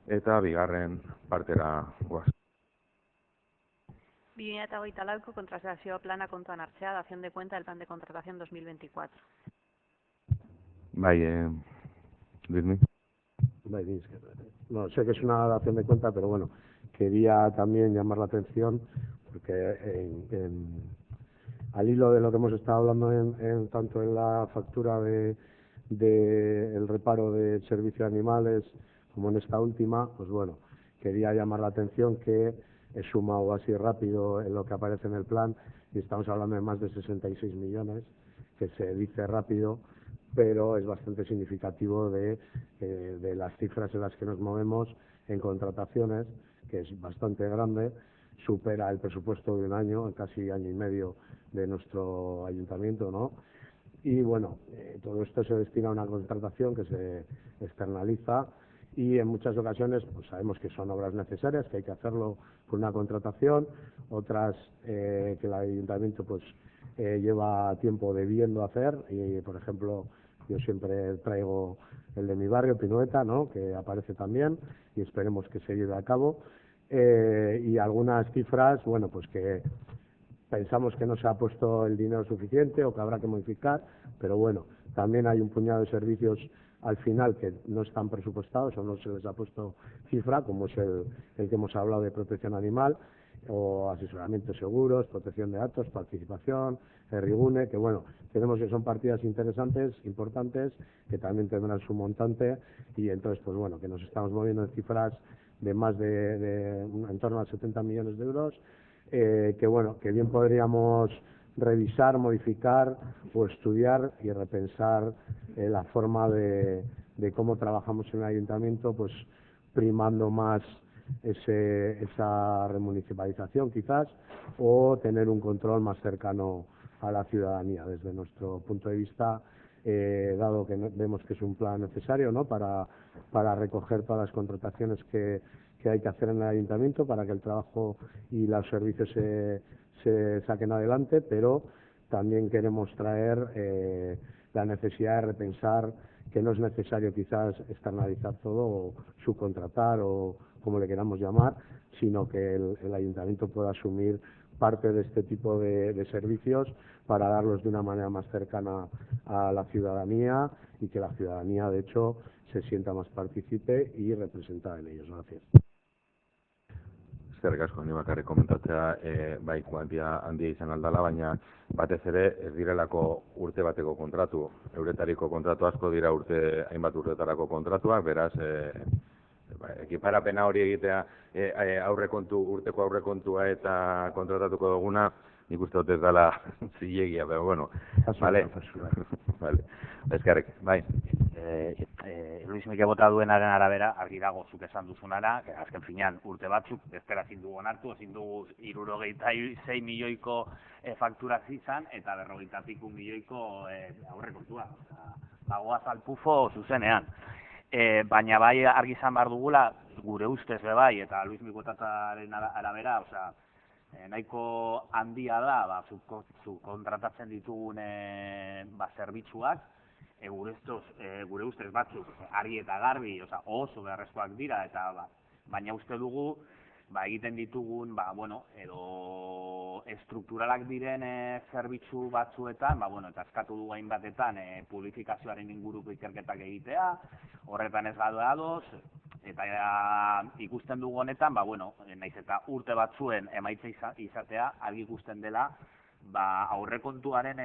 eta bigarren partera guaz. 2024ko kontratazio plana kontuan hartzea, dación de cuenta del plan de contratación 2024. Bai, Luismi. No, sé que es una dación de cuenta, pero bueno, quería también llamar la atención porque al hilo de lo que hemos estado hablando tanto en la factura de el reparo de servicio de animales como en esta última, pues bueno, quería llamar la atención que he sumado así rápido en lo que aparece en el plan y estamos hablando de más de 66 millones, que se dice rápido, pero es bastante significativo de las cifras en las que nos movemos en contrataciones, que es bastante grande, supera el presupuesto de un año, casi año y medio de nuestro ayuntamiento, ¿no? Y bueno, todo esto se destina a una contratación que se externaliza y en muchas ocasiones pues sabemos que son obras necesarias, que hay que hacerlo con una contratación, otras que el ayuntamiento pues lleva tiempo debiendo hacer y por ejemplo yo siempre traigo el de mi barrio, Pinueta, ¿no? Que aparece también y esperemos que se lleve a cabo y algunas cifras, bueno, pues que pensamos que no se ha puesto el dinero suficiente o que habrá que modificar, pero bueno, también hay un puñado de servicios al final que no están presupuestados o no se les ha puesto cifra, como es el que hemos hablado de protección animal o asesoramiento de seguros, protección de datos, participación, Rigune, que bueno, tenemos que son partidas interesantes, importantes, que también tendrán su montante y entonces pues bueno, que nos estamos moviendo en cifras de más de en torno a 70 millones de euros, que bueno, que bien podríamos revisar, modificar o estudiar y repensar la forma de cómo trabajamos en el ayuntamiento, pues primando más esa remunicipalización quizás o tener un control más cercano a la ciudadanía desde nuestro punto de vista, dado que vemos que es un plan necesario, ¿no? para recoger todas las contrataciones que hay que hacer en el ayuntamiento para que el trabajo y los servicios se saquen adelante, pero también queremos traer la necesidad de repensar que no es necesario quizás externalizar todo o subcontratar o como le queramos llamar, sino que el ayuntamiento pueda asumir parte de este tipo de servicios para darlos de una manera más cercana a la ciudadanía y que la ciudadanía, de hecho, se sienta más partícipe y representada en ellos. Gracias. Eskerrik asko, ni bakarrik komentatzea, bai, kuantia handia izan aldala, baina batez ere ez direlako urte bateko kontratu. Euretariko kontratu asko dira hainbat urtetarako kontratuak, beraz, ekiparapena hori egitea urteko aurrekontua eta kontratatuko duguna, nik uste dut ez dela zilegia, pero bueno, vale, eskerrik, bai. Luis Mike bota duenaren arabera, argi dago zuk esan duzunara, azken finean urte batzuk, bestela ezin dugu onartu, ezin dugu 76 milioiko fakturak izan, eta 40 piku milioiko aurrekontua. Bagoaz alpufo zuzenean. Baina bai argi izan behar dugula, gure ustez be bai, eta Luis Mike botataren arabera, nahiko handia da, subkontratatzen ditugun zerbitzuak, gure ustez batzuk argi eta garbi, oso beharrezkoak dira, baina uste dugu egiten ditugun, edo estrukturalak diren zerbitzu batzuetan, eta eskatu dugu hainbatetan publifikazioaren inguruko ikerketak egitea, horretan ez gaude ados, eta ikusten dugu honetan, naiz eta urte batzuen emaitza izatea, argi ikusten dela, aurrekontuaren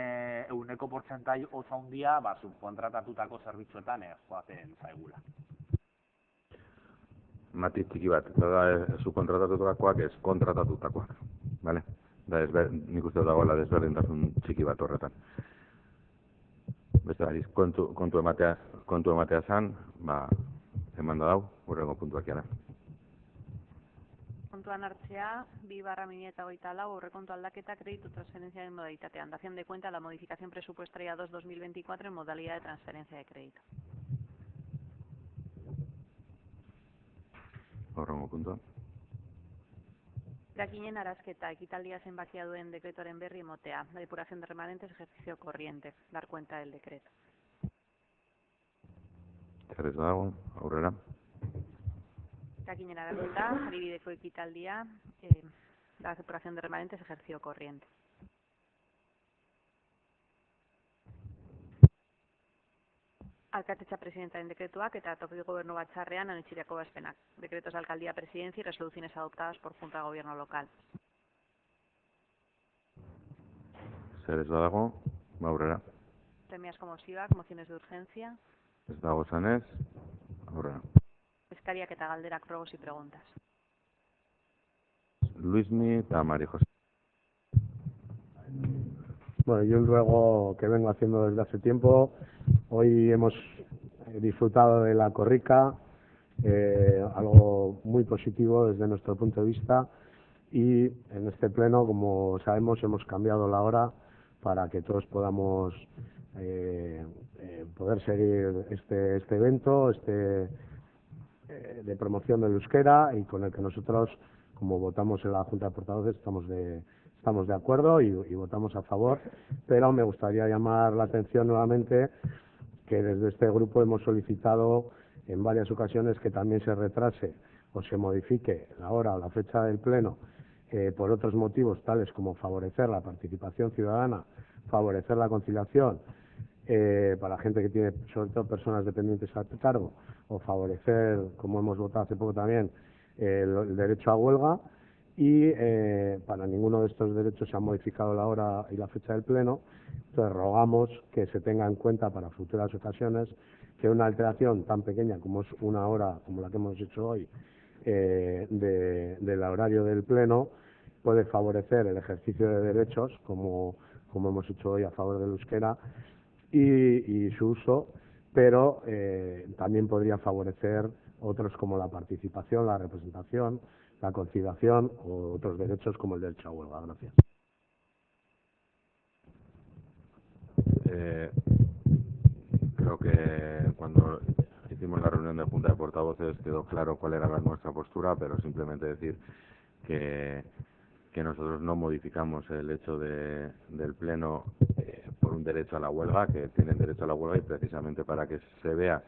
1% oso handia subkontratatutako zerbitzuetan joaten zaigula. Matiz txiki bat, eta subkontratatutakoak ez kontratatutakoak, bale? Nik uste dagoela desberdintasun txiki bat horretan. Beste bariz, kontu ematea zan, eman da dau, hurrengo puntuak jara. Kontuan hartzea, 2/2024 aurrekontu aldaketa kreditu transferentziaren modalitatean. Dación de cuenta la modificación presupuestaria 2/2024 en modalidad de transferencia de crédito. Horrengo puntua. Irakinen arazketa, ekitaldia zenbakia duen dekretoren berri emotea. La depuración de remanentes, ejercicio corriente. Dar cuenta del decreto. Zerrez dago, aurrera. Irakinen arazketa, jaribideko ekitaldia, la depuración de remanentes, ejercicio corriente. Alkatetza presidentaren dekretuak eta toki gobernu batzarrean onetsitako ebazpenak. Decretos de alcaldía, presidencia y resoluciones adoptadas por Junta de Gobierno local. Zer ez badago, aurrera. Premiazko mozioak, mociones de urgencia, Ez dago zanez, aurrera. eskariak eta galderak, ruegos y preguntas. Luismi eta Mari José. Bueno, yo un ruego que vengo haciendo desde hace tiempo. Hoy hemos disfrutado de la corrica, algo muy positivo desde nuestro punto de vista, y en este pleno, como sabemos, hemos cambiado la hora para que todos podamos poder seguir este evento, de promoción del euskera, y con el que nosotros, como votamos en la Junta de Portavoces, estamos de acuerdo y votamos a favor, pero me gustaría llamar la atención nuevamente que desde este grupo hemos solicitado en varias ocasiones que también se retrase o se modifique la hora o la fecha del pleno por otros motivos tales como favorecer la participación ciudadana, favorecer la conciliación para gente que tiene, sobre todo, personas dependientes a cargo, o favorecer, como hemos votado hace poco también, el derecho a huelga, y para ninguno de estos derechos se ha modificado la hora y la fecha del pleno. Entonces rogamos que se tenga en cuenta para futuras ocasiones que una alteración tan pequeña como es una hora, como la que hemos hecho hoy, del horario del pleno, puede favorecer el ejercicio de derechos, como hemos hecho hoy a favor del euskera, y su uso, pero también podría favorecer otros como la participación, la representación, la conciliación o otros derechos como el derecho a huelga. Gracias. Creo que cuando hicimos la reunión de Junta de Portavoces quedó claro cuál era nuestra postura, pero simplemente decir que nosotros no modificamos el hecho del Pleno por un derecho a la huelga, que tienen derecho a la huelga, y precisamente para que se vea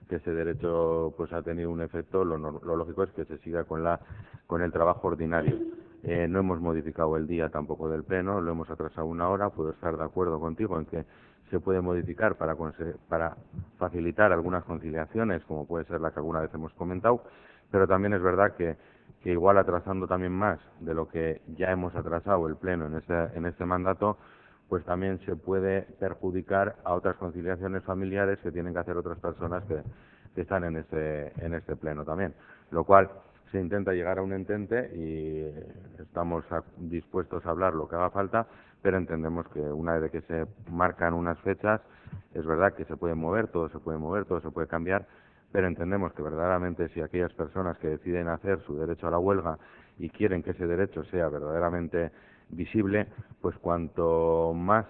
que ese derecho pues ha tenido un efecto, lo lógico es que se siga con el trabajo ordinario. No hemos modificado el día tampoco del pleno, lo hemos atrasado una hora. Puedo estar de acuerdo contigo en que se puede modificar para facilitar algunas conciliaciones, como puede ser la que alguna vez hemos comentado, pero también es verdad que igual atrasando también más de lo que ya hemos atrasado el pleno en este mandato, pues también se puede perjudicar a otras conciliaciones familiares que tienen que hacer otras personas que están en este pleno también. Lo cual se intenta llegar a un entente y estamos dispuestos a hablar lo que haga falta, pero entendemos que una vez que se marcan unas fechas, es verdad que se puede mover, todo se puede cambiar, pero entendemos que verdaderamente si aquellas personas que deciden hacer su derecho a la huelga y quieren que ese derecho sea verdaderamente visible, pues cuanto más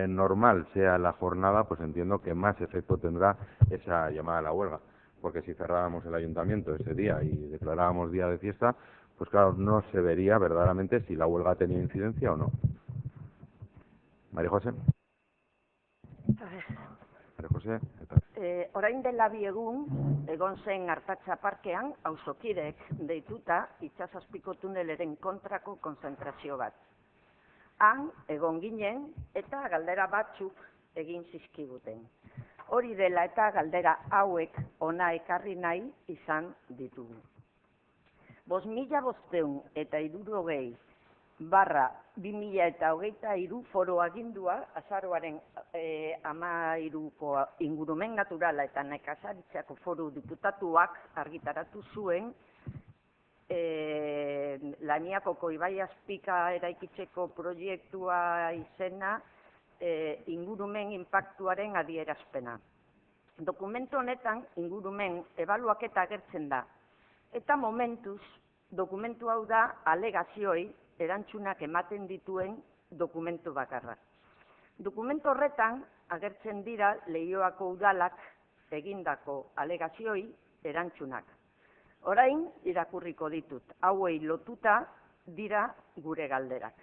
normal sea la jornada, pues entiendo que más efecto tendrá esa llamada a la huelga, porque si cerrábamos el ayuntamiento ese día y declarábamos día de fiesta, pues claro, no se vería verdaderamente si la huelga tenía incidencia o no. María José. María José, orain dela bi egun, egon zen Artatxa parkean, auzokideek deituta itsasazpiko tuneleren kontrako konzentrazio bat. Han, egon ginen eta galdera batzuk egin zizkiguten. Hori dela eta galdera hauek ona ekarri nahi izan ditugu. 5.5hirurogei/2023 foro agindua azaroaren 13ko ingurumen naturala eta nekazaritzako foru diputatuak argitaratu zuen Laniakoko ibaiazpika eraikitzeko proiektua izena ingurumen inpaktuaren adierazpena. Dokumentu honetan ingurumen ebaluaketa agertzen da, eta momentuz dokumentu hau da alegazioei erantzunak ematen dituen dokumentu bakarra. Dokumentu horretan agertzen dira Leioako udalak egindako alegazioei erantzunak. Orain irakurriko ditut, hauei lotuta dira gure galderak.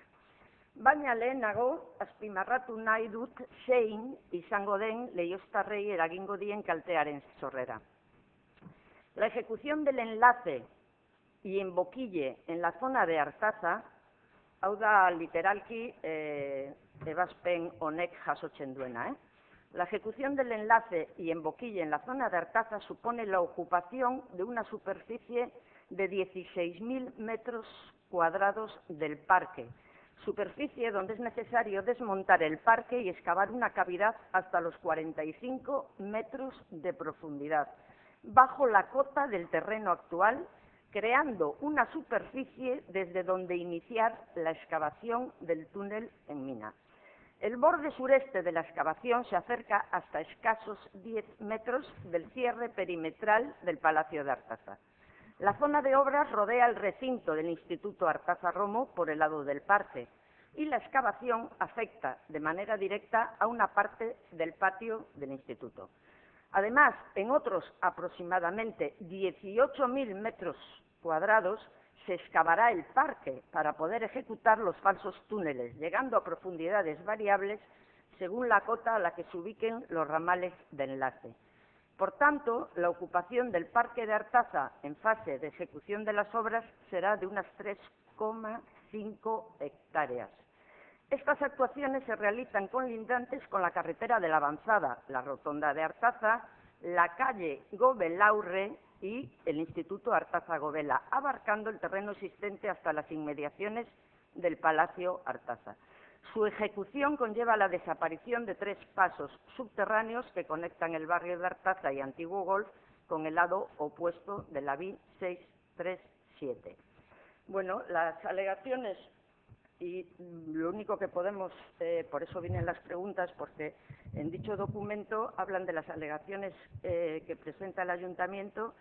Baina lehenago azpimarratu nahi dut zein izango den leioztarrei eragingo dien kaltearen zorrera. La ejecución del enlace y en boquille en la zona de Artaza, hau da literalki ebazpen honek jasotzen duena, La ejecución del enlace y en boquilla en la zona de Artaza supone la ocupación de una superficie de 16.000 metros cuadrados del parque, superficie donde es necesario desmontar el parque y excavar una cavidad hasta los 45 metros de profundidad, bajo la cota del terreno actual, creando una superficie desde donde iniciar la excavación del túnel en mina. El borde sureste de la excavación se acerca hasta escasos 10 metros del cierre perimetral del Palacio de Artaza. La zona de obras rodea el recinto del Instituto Artaza Romo por el lado del parque y la excavación afecta de manera directa a una parte del patio del instituto. Además, en otros aproximadamente 18.000 metros cuadrados se excavará el parque para poder ejecutar los falsos túneles, llegando a profundidades variables según la cota a la que se ubiquen los ramales de enlace. Por tanto, la ocupación del parque de Artaza en fase de ejecución de las obras será de unas 3,5 hectáreas. Estas actuaciones se realizan colindantes con la carretera de la Avanzada, la rotonda de Artaza, la calle Gobelaurre y el Instituto Artaza Gobela, abarcando el terreno existente hasta las inmediaciones del Palacio Artaza. Su ejecución conlleva la desaparición de 3 pasos subterráneos que conectan el barrio de Artaza y Antiguo Golf con el lado opuesto de la VI 637. Bueno, las alegaciones, y lo único que podemos, por eso vienen las preguntas, porque en dicho documento hablan de las alegaciones que presenta el Ayuntamiento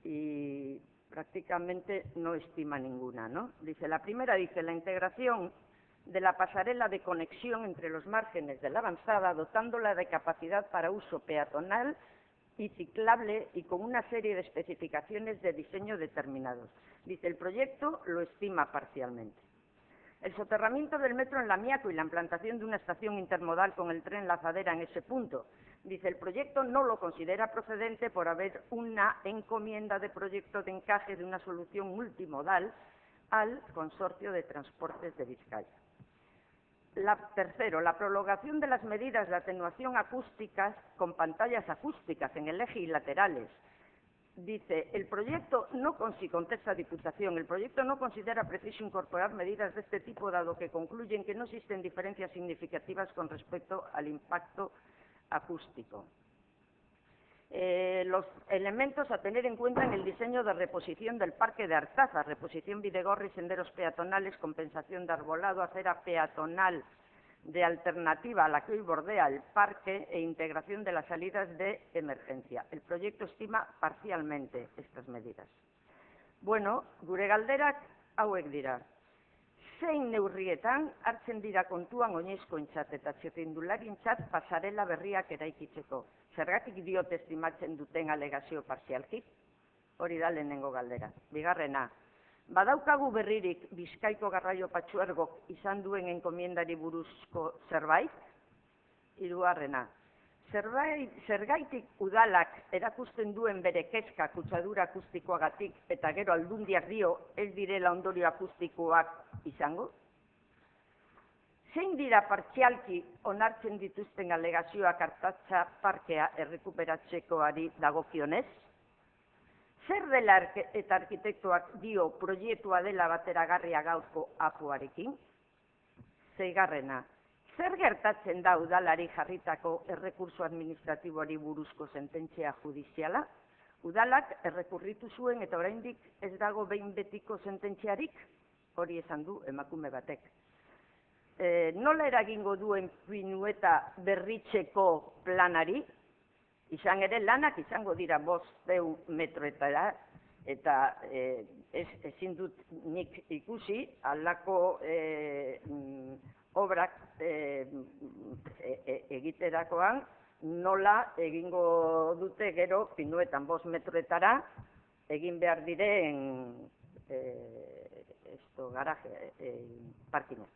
y prácticamente no estima ninguna, ¿no? Dice, la primera dice, la integración de la pasarela de conexión entre los márgenes de la Avanzada, dotándola de capacidad para uso peatonal y ciclable y con una serie de especificaciones de diseño determinados. Dice, el proyecto lo estima parcialmente. El soterramiento del metro en Lamiaco y la implantación de una estación intermodal con el tren Lazadera en ese punto. Dice, el proyecto no lo considera procedente por haber una encomienda de proyecto de encaje de una solución multimodal al Consorcio de Transportes de Vizcaya. Tercero, la prolongación de las medidas de atenuación acústicas con pantallas acústicas en el eje y laterales. Dice, el proyecto no contesta Diputación, el proyecto no considera preciso incorporar medidas de este tipo, dado que concluyen que no existen diferencias significativas con respecto al impacto acústico. Los elementos a tener en cuenta en el diseño de reposición del parque de Artaza, reposición Videgorri, senderos peatonales, compensación de arbolado, acera peatonal de alternativa a la que hoy bordea el parque e integración de las salidas de emergencia. El proyecto estima parcialmente estas medidas. Bueno, gure galderak hauek dira. Zein neurrietan hartzen dira kontuan oinezkoentzat eta txirrindularintzat pasarela berriak eraikitzeko? Zergatik diote estimatzen duten alegazio parzialki? Hori da lehenengo galdera. Bigarrena, badaukagu berririk Bizkaiko Garraio Patzuergok izan duen enkomiendari buruzko zerbait? Hirugarrena, zergaitik udalak erakusten duen bere kezka kutsadura akustikoagatik eta gero aldundiak dio ez direla ondorio akustikoak izango? Zein dira partzialki onartzen dituzten alegazioak Artaza parkea errekuperatzekoari dagokionez? Zer dela eta arkitektoak dio proiektua dela bateragarria gaurko apuarekin? Seigarrena, zer gertatzen da udalari jarritako errekurso administratiboari buruzko sententzia judiziala? Udalak errekurritu zuen eta oraindik ez dago behin betiko sententziarik? Hori esan du emakume batek. Nola eragingo duen pinueta berritzeko planari? Izan ere lanak izango dira 500 metroetara eta ezin dut nik ikusi halako obrak egiterakoan nola egingo dute gero pinuetan 5 metroetara egin behar diren garaje parkina.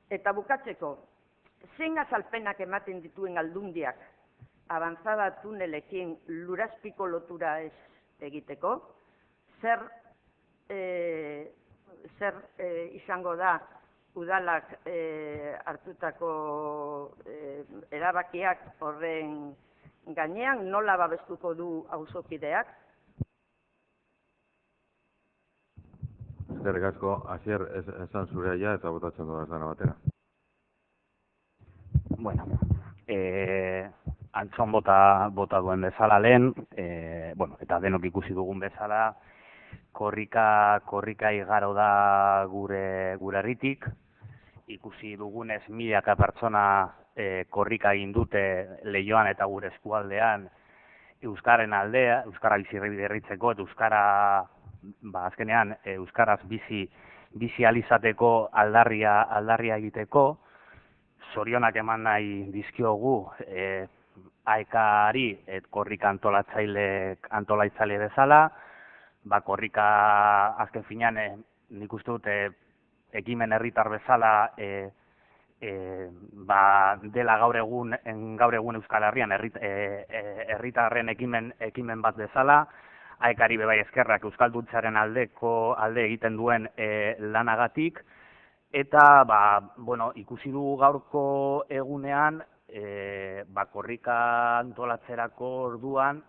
Eta bukatzeko, zein azalpenak ematen dituen aldundiak Avanzada tunelekin lurazpiko lotura ez egiteko? Zer izango da udalak hartutako erabakiak horren gainean nola babestuko du auzokideak? Eskerrik asko, Asier, esan zurea ja eta botatzen dugu dana batera. Bueno, Antxon bota duen bezala lehen, eta denok ikusi dugun bezala, korrika igaro da gure herritik, ikusi dugunez milaka pertsona korrika egin dute Leioan eta gure eskualdean euskaren aldea, euskara biziberritzeko eta euskara azkenean euskaraz bizi alizateko aldarria egiteko. Zorionak eman nahi dizkiogu AEK-ari korrika antolatzaile bezala, korrika azken finean nik uste dut ekimen herritar bezala dela gaur egun Euskal Herrian herritarren ekimen bat bezala, AEK-ari bebai eskerrak euskalduntzaren alde egiten duen lanagatik, eta ikusi dugu gaurko egunean korrika antolatzerako orduan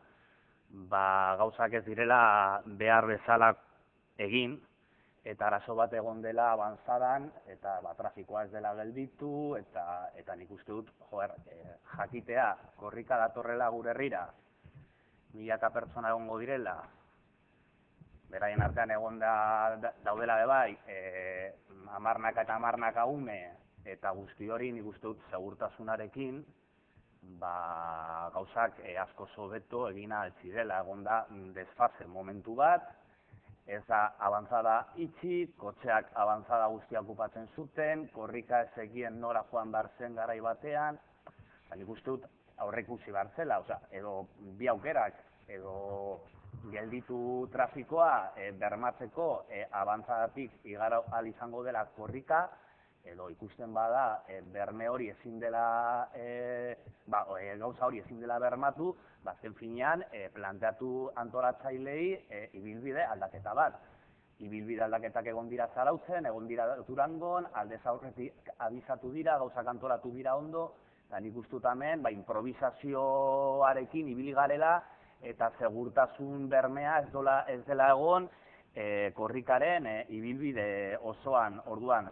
gauzak ez direla behar bezala egin, eta arazo bat egon dela avanzadan, eta trafikoa ez dela gelditu, eta nik uste dut, jakitea korrika datorrela gure herrira, milaka pertsona egongo direla, beraien artean egon daudela bebai, hamarnaka eta hamarnaka ume, eta guzti hori nik uste dut segurtasunarekin, gauzak asko hobeto egin altzirela, egon da desfase momentu bat, ez da avanzada itxi, kotxeak avanzada guztia okupatzen zuten, korrika ez egien nora joan behar zen garai batean, nik uste dut aurreikusi behar zela, edo bi aukerak, edo gelditu trafikoa bermatzeko avanzadatik igaro ahal izango dela korrika, edo ikusten bada berme hori ezin dela, gauza hori ezin dela bermatu, azken finean planteatu antolatzailei ibilbide aldaketa bat. Ibilbide aldaketak egon dira Zarautzen, egon dira Durangon, aldez aurretik abizatu dira, gauzak antolatu dira ondo, eta nik uste dut hemen improvisazioarekin ibili garela, eta segurtasun bermea ez dela egon korrikaren ibilbide osoan. Orduan,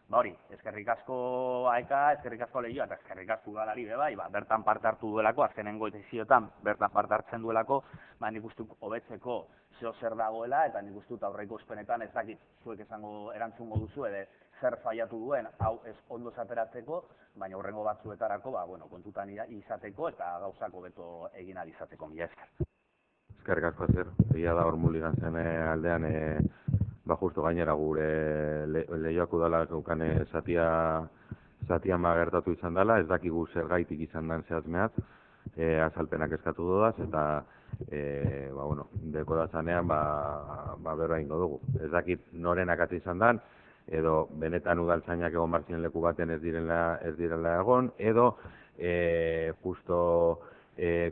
hori, eskerrik asko AEK, eskerrik asko Leioa eta eskerrik asko udalari bebai, bertan parte hartu duelako, azkenengo edizioetan bertan parte hartzen duelako, nik uste dut hobetzeko zeo zer dagoela, eta nik uste dut aurreikuspenetan ez dakit zuek erantzungo duzu, edo zer faiatu duen, hau ez ondo zaperatzeko, baina hurrengo batzuetarako, kontutan izateko eta gauzak hobeto egin ahal izateko. Mila esker. Eskerrik asko, Asier. Egia da hor Muligantzen aldean, justu gainera gure Leioak udalak eukan zatian gertatu izan dela, ez dakigu zergaitik izan den zehazmeaz, azalpenak eskatu dudaz, eta deko da zanean berra ingo dugu. Ez dakit norenak ati izan den, edo benetan udaltzainak egon barzien leku baten ez direla egon, edo justo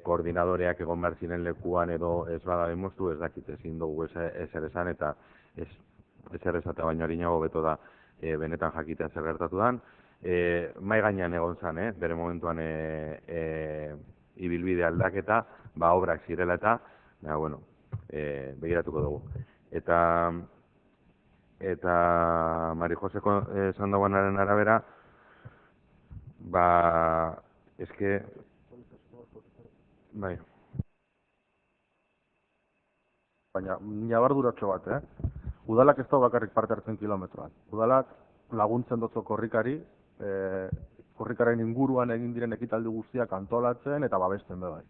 koordinadoreak egon barzien lekuan edo ez bada demostu, ez dakit ezin dugu ezer esan, eta ezer esate baino harinago beto da benetan jakitea zer gertatu den. Mai gainean egon zen, bere momentuan ibilbide aldaketa, obrak zirela eta, begiratuko dugu. Eta Mari Joseko esan dagoenaren arabera, eske, baina nabarduratxo bat, Udalak ez da bakarrik parte hartzen kilometroan. Udalak laguntzen dutzo korrikari, korrikaren inguruan egin diren ekitaldi guztiak antolatzen eta babesten bebai.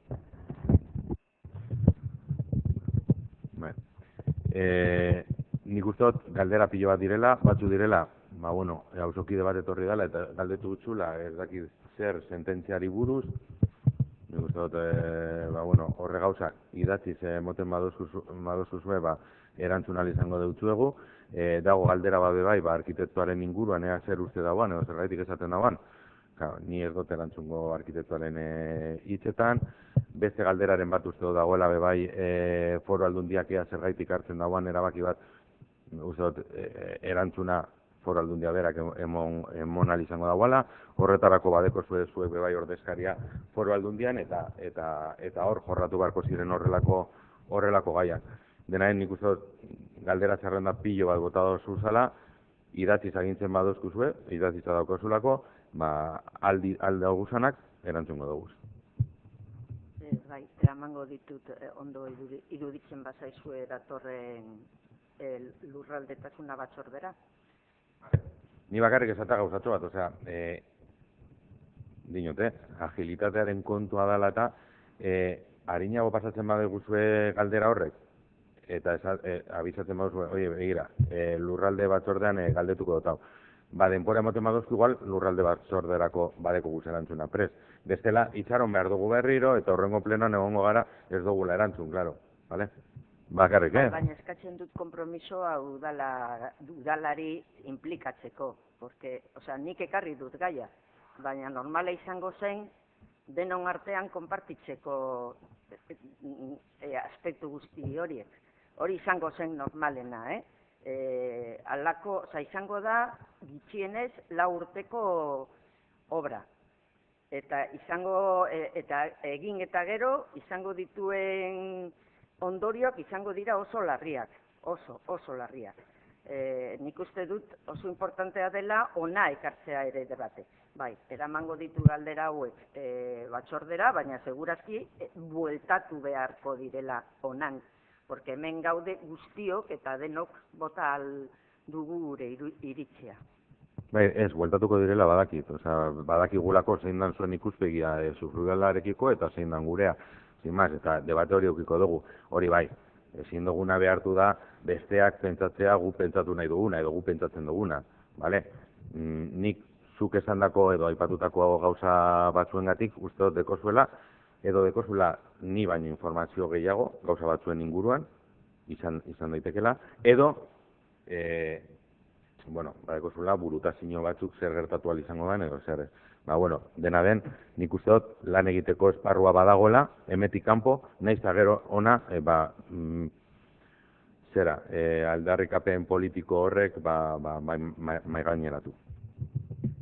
Nik uste dut galdera pilo bat direla, batzu direla, hausokide bat etorri dela eta galdetu gutxula, ez dakit zer sententziari buruz, nik uste dut, horre gauzak idatziz moten badozuzue, erantzun ahal izango deutzuegu, dago galdera bat bebai, arkitektuaren inguruan, zer uste dagoan, edo zergaitik esaten dagoan, ni ez dut erantzungo arkitektuaren hitzetan, beste galderaren bat uste dagoela bebai Foru Aldundiak zergaitik hartzen dagoan erabaki bat, uste dut erantzuna Foru Aldundia berak emon ahal izango dagoela, horretarako badeko zuek bai ordezkaria Foru Aldundian eta hor jorratu beharko ziren horrelako gaiak. Denaen nik uste galdera zerrenda pilo bat bota dozu zala, idatziz agintzen badozkuzue, idatzitza daukozulako, alde auguzanak erantzungo dugu. Bai, eramango ditut ondo iruditzen bazaizue datorren lurraldetasuna batzordera. Ni bakarrik esata gauzatxo bat, osea, dinote, agilitatearen kontua dela eta harinago pasatzen badeguzue galdera horrek, eta abizatzen baduzue, oie, begira, lurralde batzordean galdetuko dotau. Denpora emoten baduzku igual, lurralde batzorderako badeko guzen erantzuna prest. Bestela, itxaron behar dugu berriro, eta horrengo plenoan egongo gara ez dugula erantzun, claro, vale? Bakarrik, Baina eskatzen dut konpromisoa udalari implikatzeko, porque, osea, nik ekarri dut gaia, baina normala izango zen denon artean konpartitzeko aspektu guzti horiek. Hori izango zen normalena, izango da gutxienez 4 urteko obra. Eta egin eta gero izango dituen ondorioak izango dira oso larriak, oso larriak. Nik uste dut oso importantea dela ona ekartzea ere debate. Bai, eramango ditu galdera hauek batzordera, baina segurazki bueltatu beharko direla onan. Porque hemen gaude guztiok eta denok bota dugu gure iritzia. Bai, ez, bueltatuko direla badakit. Badakigulako zein dan zuen ikuspegia sufrugalarekiko eta zein dan gurea. Sin más, eta debate hori eukiko dugu. Hori bai, ezin duguna behartu da besteak pentsatzea gu pentsatu nahi duguna edo gu pentsatzen duguna. Nik zuk esandako edo aipatutako gauza batzuengatik uste dut dekozuela edo dekozuela ni baino informazio gehiago gauza batzuen inguruan izan daitekela edo badekozula burutazio batzuk zer gertatu ahal izango den edo zer. Dena den, nik uste dut lan egiteko esparrua badagoela, hemetik kanpo, nahiz eta gero ona, aldarrikapen politiko horrek maigaineratu.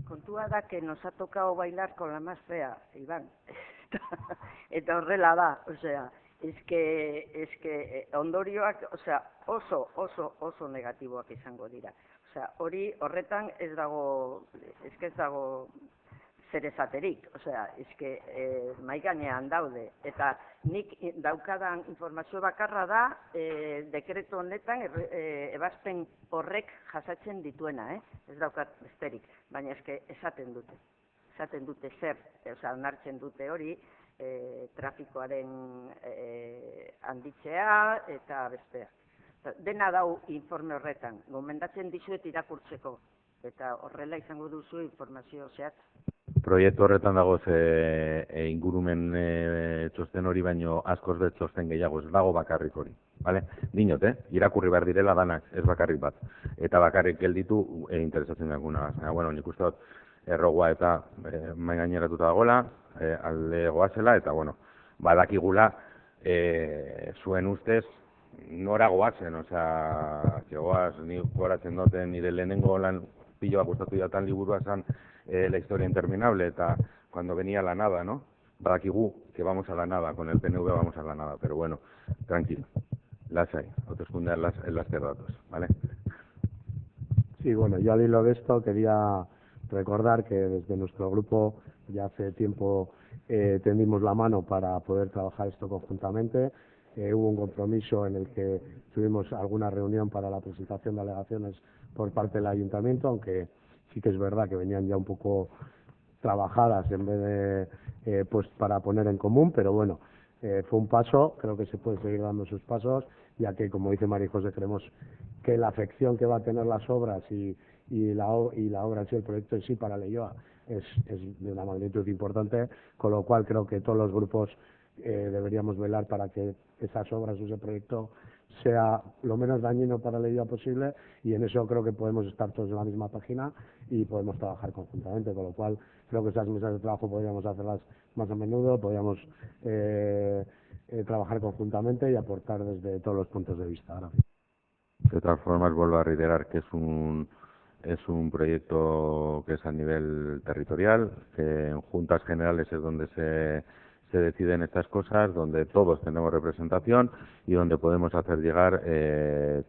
Kontua da que nos ha tocado bailar con la más fea, Iván. Eta horrela da, osea, es que ondorioak, osea, oso negatiboak izango dira. Osea, horretan ez dago zer esaterik, osea, mahai gainean daude. Eta nik daukadan informazio bakarra da, dekretu honetan ebazpen horrek jasatzen dituena, ez daukat besterik, baina esaten dute zer, osea, onartzen dute hori, trafikoaren handitzea eta bestea. Dena dau informe horretan, gomendatzen dizuet irakurtzeko, eta horrela izango duzu informazio zehatz. Proiektu horretan dagoz ingurumen txosten hori, baino askoz bet txosten gehiago, ez dago bakarrik hori. Dinot, irakurri behar direla danak, ez bakarrik bat. Eta bakarrik gelditu interesatzen daguna. Nik uste dut errogua eta main gaineratuta dagoela, alde goazela, eta badakigula zuen ustez nora goazen, goaz, ni goratzen duten nire lehenengo lan pilo bat gustatu datan liburua zen La historia interminable, eta cuando venía la nada, ¿no? Badakigu que vamos a la nada, con el PNV vamos a la nada, pero bueno, tranquilo, lasai, hauteskundean laster datos, ¿vale? Sí, yo al hilo de esto quería recordar que desde nuestro grupo ya hace tiempo tendimos la mano para poder trabajar esto conjuntamente. Hubo un compromiso en el que tuvimos alguna reunión para la presentación de alegaciones por parte del ayuntamiento, aunque sí que es verdad que venían ya un poco trabajadas en vez de para poner en común, pero fue un paso, creo que se puede seguir dando sus pasos, ya que, como dice María José, creemos que la afección que va a tener las obras y la obra en sí, el proyecto en sí para Leioa es de una magnitud importante, con lo cual creo que todos los grupos deberíamos velar para que esas obras o ese proyecto sea lo menos dañino para Leioa posible, y en eso creo que podemos estar todos en la misma página y podemos trabajar conjuntamente, con lo cual creo que esas mesas de trabajo podríamos hacerlas más a menudo, podríamos trabajar conjuntamente y aportar desde todos los puntos de vista. De todas formas, vuelvo a reiterar que es un es un proyecto que es a nivel territorial, que en juntas generales es donde se deciden estas cosas, donde todos tenemos representación y donde podemos hacer llegar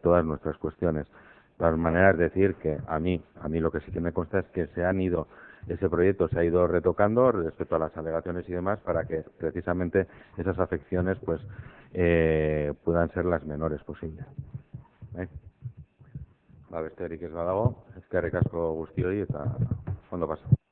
todas nuestras cuestiones. De todas maneras, decir que a mí lo que sí que me consta es que ese proyecto se ha ido retocando respecto a las alegaciones y demás para que precisamente esas afecciones pues puedan ser las menores posibles. Besterik ez badago, eskerrik asko guztioi eta ondo pasa.